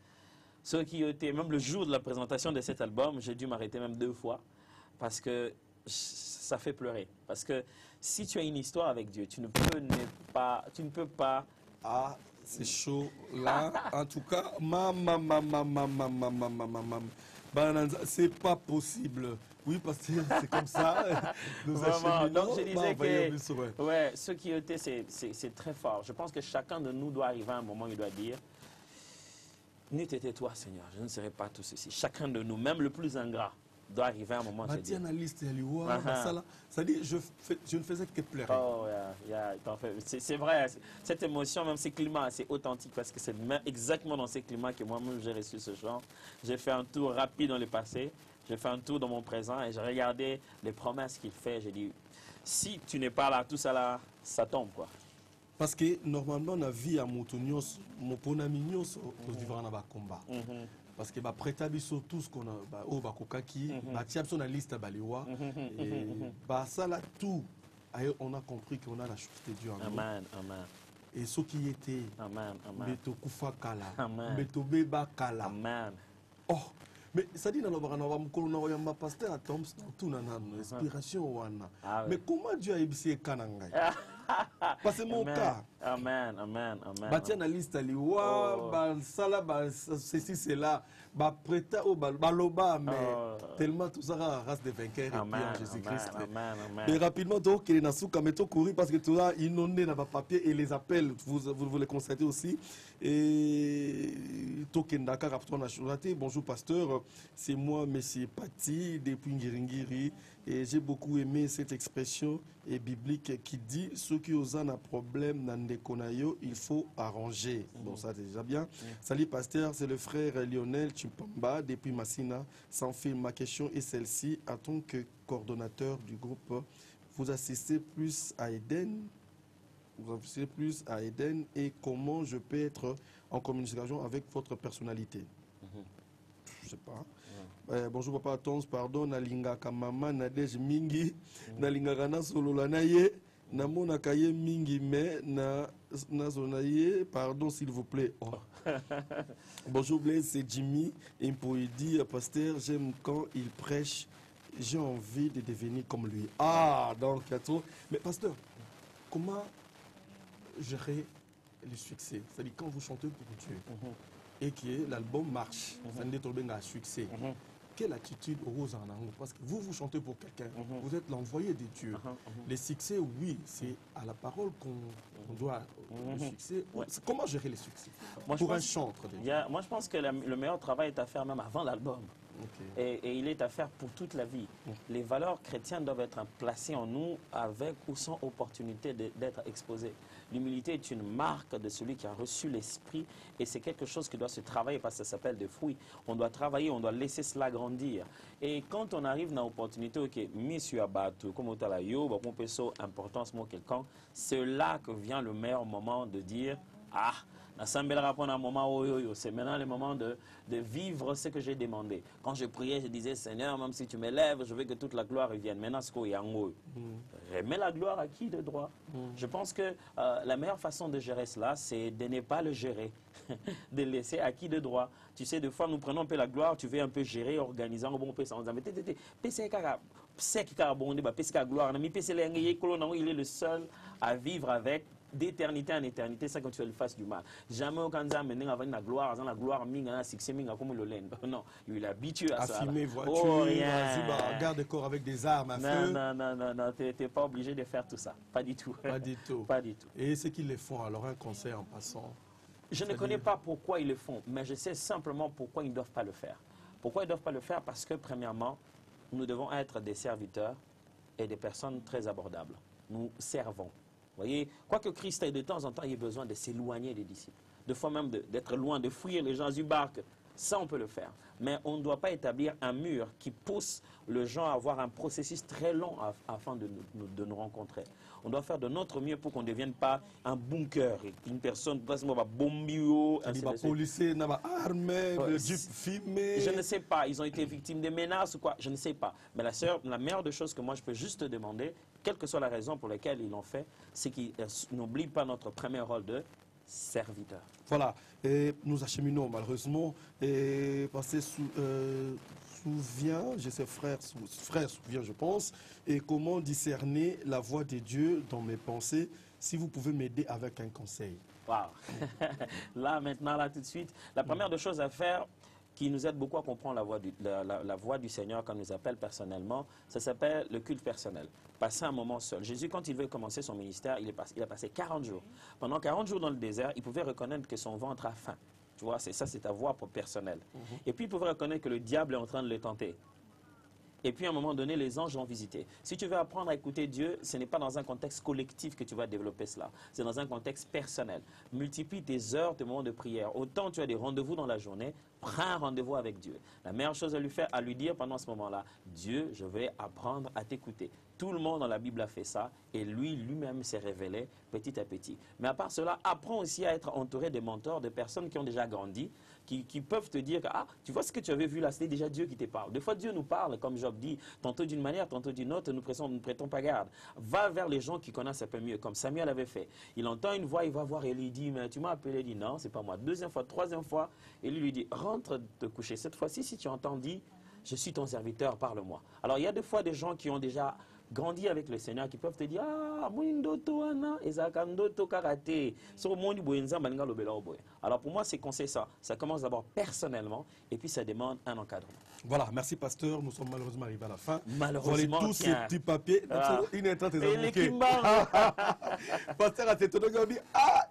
Ceux qui étaient, même le jour de la présentation de cet album, j'ai dû m'arrêter même 2 fois parce que ça fait pleurer. Parce que si tu as une histoire avec Dieu, tu ne peux pas... Ah, c'est chaud là. En tout cas, c'est pas possible. Oui, parce que c'est comme ça. Vraiment. Donc je disais que ouais, ce qui était, c'est très fort. Je pense que chacun de nous doit arriver à un moment où il doit dire, n'eût été toi, Seigneur, je ne serais pas tout ceci. Chacun de nous, même le plus ingrat, doit arriver à un moment où il dit. C'est-à-dire, je ne faisais que pleurer. Oh, c'est vrai, cette émotion, même ces climats, c'est authentique parce que c'est exactement dans ces climats que moi-même j'ai reçu ce chant. J'ai fait un tour rapide dans le passé, j'ai fait un tour dans mon présent et j'ai regardé les promesses qu'il fait. J'ai dit, si tu n'es pas là, tout ça là, ça tombe quoi. Parce que normalement, la vie à mon ponami nyos au vivre dans combat. Parce que prêta biso tout ce qu'on a au bakokaki, batia biso na liste baliwa et ça là tout on a compris qu'on a la chute de Dieu en nous. Amen, amen. Et ce qui était amen, amen. Beto kufa kala, amen. Beto beba kala. Amen. Oh, mais ça dit dans le barana wa mukolo na pasteur à Toms tout na inspiration wana. Mais comment Dieu a ébissé kanangai? Parce que mon cas. Amen, amen, amen. Batia na liste aliwa, sala ceci c'est là, prêta au baloba mais tellement tout ça race de vainqueurs et puis en Jésus-Christ. Mais rapidement donc qu'il est na souka mais courir parce que tout là inondé dans papier et les appels vous les constatez aussi et tokendaka rapidement na chulaté. Bonjour pasteur, c'est moi monsieur Pati depuis Ngiringiri et j'ai beaucoup aimé cette expression biblique qui dit ceux qui osent un problème dans des konayo, il faut arranger. Bon, ça c'est déjà bien. Salut pasteur, c'est le frère Lionel Chimpamba depuis Massina. Sans film, ma question est celle-ci. En tant que coordonnateur du groupe, vous assistez plus à Eden et comment je peux être en communication avec votre personnalité? Je sais pas. Bonjour papa Tons, pardon, nalinga kamama nadej mingi, nalinga kana solola na ye, namona kaye mingi mais na zonaye, pardon s'il vous plaît. Oh. Bonjour Blaise, c'est Jimmy, et pour lui dire, pasteur, j'aime quand il prêche, j'ai envie de devenir comme lui. Ah, donc il y a trop. Mais pasteur, comment gérer le succès? C'est-à-dire quand vous chantez pour Dieu et que l'album marche, ça ne détourne un succès. Quelle attitude aux en amour? Parce que vous chantez pour quelqu'un, vous êtes l'envoyé de Dieu. Les succès, oui, c'est à la parole qu'on doit le succès. Comment gérer les succès pour un chantre? Moi, je pense que le meilleur travail est à faire même avant l'album. Et il est à faire pour toute la vie. Les valeurs chrétiennes doivent être placées en nous avec ou sans opportunité d'être exposées. L'humilité est une marque de celui qui a reçu l'esprit et c'est quelque chose qui doit se travailler parce que ça s'appelle des fruits. On doit travailler, on doit laisser cela grandir. Et quand on arrive dans l'opportunité, ok, monsieur Abatou, comme on a yo, on peut so importance moi quelqu'un, c'est là que vient le meilleur moment de dire ah. C'est maintenant le moment de vivre ce que j'ai demandé. Quand je priais, je disais, Seigneur, même si tu m'élèves, je veux que toute la gloire revienne. Maintenant, ce qu'il y a en haut, remets la gloire à qui de droit? Je pense que la meilleure façon de gérer cela, c'est de ne pas le gérer, de laisser à qui de droit. Tu sais, des fois, nous prenons un peu la gloire, tu veux un peu gérer, organiser, bon, il est le seul à vivre avec d'éternité en éternité, ça quand tu le fasses du mal. Jamais aucun homme n'a avec la gloire, minga, succès, minga, comme le laine. Non, il est habitué à ça. Filmer voiture, garde corps avec des armes à feu. Non, tu n'es pas obligé de faire tout ça. Pas du tout. Pas du tout. Pas du tout. Et ce qu'ils le font, alors un conseil en passant? Je ne connais pas pourquoi ils le font, mais je sais simplement pourquoi ils ne doivent pas le faire. Pourquoi ils ne doivent pas le faire? Parce que, premièrement, nous devons être des serviteurs et des personnes très abordables. Nous servons. Vous voyez, quoique Christ ait de temps en temps, il a besoin de s'éloigner des disciples. De fois même d'être loin, de fuir les gens du barque. Ça, on peut le faire. Mais on ne doit pas établir un mur qui pousse le gens à avoir un processus très long afin de nous rencontrer. On doit faire de notre mieux pour qu'on ne devienne pas un bunker. Une personne, va bomber, policier, armé, je ne sais pas. Ils ont été victimes de menaces ou quoi. Je ne sais pas. Mais la meilleure des choses que moi je peux juste te demander, quelle que soit la raison pour laquelle ils l'ont fait, c'est qu'ils n'oublient pas notre premier rôle de serviteur. Voilà, et nous acheminons malheureusement, et passer souvient, je sais frère souvient je pense, et comment discerner la voix de Dieu dans mes pensées, si vous pouvez m'aider avec un conseil. Wow. Là maintenant, là tout de suite, la première des choses à faire qui nous aide beaucoup à comprendre la voix du Seigneur quand nous appelle personnellement, ça s'appelle le culte personnel. Passer un moment seul. Jésus, quand il veut commencer son ministère, il a passé 40 jours. Pendant 40 jours dans le désert, il pouvait reconnaître que son ventre a faim. Tu vois, c'est ta voix personnelle. Et puis, il pouvait reconnaître que le diable est en train de le tenter. Et puis, à un moment donné, les anges l'ont visité. Si tu veux apprendre à écouter Dieu, ce n'est pas dans un contexte collectif que tu vas développer cela. C'est dans un contexte personnel. Multiplie tes heures, tes moments de prière. Autant tu as des rendez-vous dans la journée, prends un rendez-vous avec Dieu. La meilleure chose à lui faire, à lui dire pendant ce moment-là, Dieu, je vais apprendre à t'écouter. Tout le monde dans la Bible a fait ça et lui-même s'est révélé petit à petit. Mais à part cela, apprends aussi à être entouré de mentors, de personnes qui ont déjà grandi, qui peuvent te dire que, ah, tu vois ce que tu avais vu là, c'était déjà Dieu qui te parle. Des fois, Dieu nous parle, comme Job dit, tantôt d'une manière, tantôt d'une autre, nous ne prêtons pas garde. Va vers les gens qui connaissent un peu mieux, comme Samuel avait fait. Il entend une voix, il va voir Élie, il dit, mais tu m'as appelé, il dit, non, c'est pas moi. Deuxième fois, troisième fois, Élie lui dit, rentre te coucher. Cette fois-ci, si tu entends, dis, je suis ton serviteur, parle-moi. Alors, il y a des fois des gens qui ont déjà grandi avec le Seigneur qui peuvent te dire alors pour moi c'est qu'on sait ça commence d'abord personnellement et puis ça demande un encadrement. Voilà, merci pasteur, nous sommes malheureusement arrivés à la fin. Malheureusement, tous ces petits papiers. Il est en train de pasteur a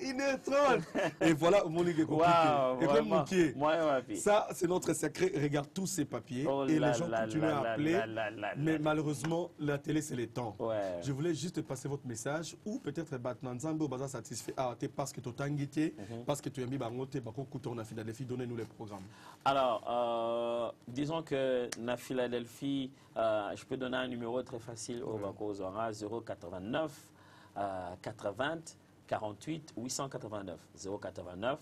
il est 30. Et voilà, mon lit est compliqué. Ça, c'est notre secret. Regarde tous ces papiers et les gens continuent à appeler. Mais malheureusement, la télé, c'est le temps. Je voulais juste passer votre message ou peut-être Batnanzambe au bazar satisfait parce que tu as tanguité, parce que tu as mis bangote, on a Philadelphie, donnez-nous les programmes. Alors, disons que na Philadelphie, je peux donner un numéro très facile au Bako Zora 089 80 48 889 089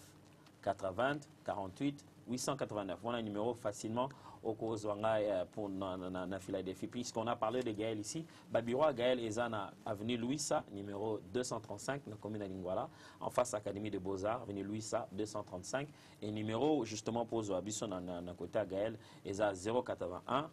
80 48 889. Voilà un numéro facilement au Kozwanga pour la Philadelphie. Puisqu'on a parlé de Gaël ici, Babiro Gaël Ezana, avenue Louisa, numéro 235, dans la commune de Lingwala, en face à l'Académie de Beaux-Arts, avenue Louisa, 235. Et numéro justement pour Zoabisson, dans le côté à Gaël, Eza 081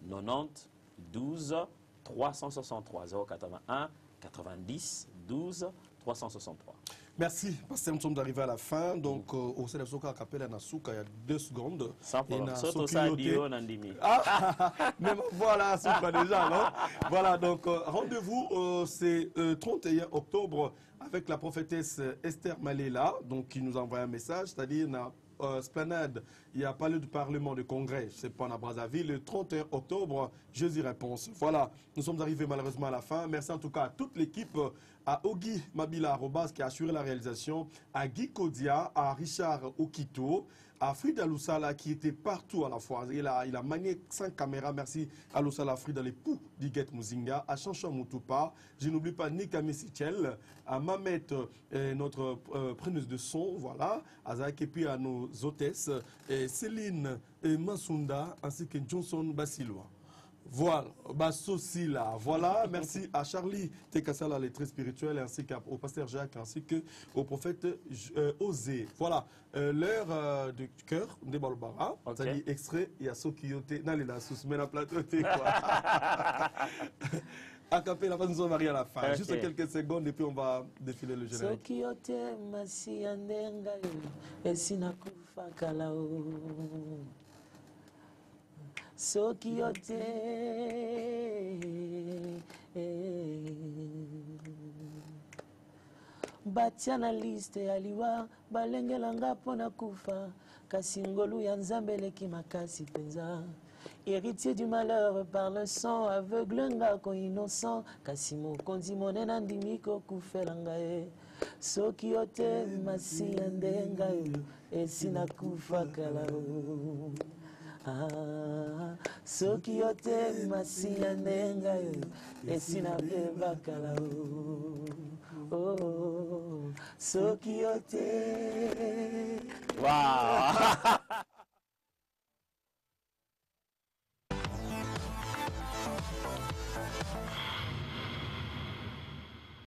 90 12 363. 081 90 12 363. Merci, parce que nous sommes arrivés à la fin. Donc, au sein de Soka Kapela Nasuka, il y a 2 secondes. Même voilà, Soka déjà, non? Voilà, donc rendez-vous, c'est 31 octobre avec la prophétesse Esther Malela, donc qui nous a envoyé un message, c'est-à-dire Esplanade, il y a pas le Parlement de Congrès, c'est pas à Brazzaville, le 31 octobre, jeudi réponse. Voilà, nous sommes arrivés malheureusement à la fin. Merci en tout cas à toute l'équipe, à Ogi Mabila Arobas qui a assuré la réalisation, à Guy Kodia, à Richard Okito, à Frida Lusala qui était partout à la fois. Il a manié 5 caméras. Merci à Lusala Frida, l'époux d'Iguette Muzinga, à Chanchon Moutoupa. Je n'oublie pas Nika Messichel, à Mamet, notre preneuse de son, voilà, à Zach et puis à nos hôtesses, Céline Masunda ainsi que Johnson Basiloa. Voilà, Bassosila. Voilà, merci à Charlie Tekassala, les très spirituels, ainsi qu'au pasteur Jacques, ainsi qu'au prophète Osé. Voilà, l'heure du cœur de Balbara. C'est-à-dire extrait, il y a Sokiyote, dans les Nassus, mais la plateau, quoi. A capé la fin, nous sommes arrivés à la fin. Okay. Juste quelques secondes et puis on va défiler le générique. Sokiyote, Masi Andenga, Esina Kufa Kalao. Soki yote batia na liste ya liwa balengelanga mpona kufa kasi ngolu ya nzambe eleki makasi penza héritier du malheur par le sang aveugle ngako innocent kasi mokonzi monene andimi kokufela ngai soki ote masila ndenga yo esina kufa kalao soki ote masila ndenga yo esina beba kalao soki ote Wow.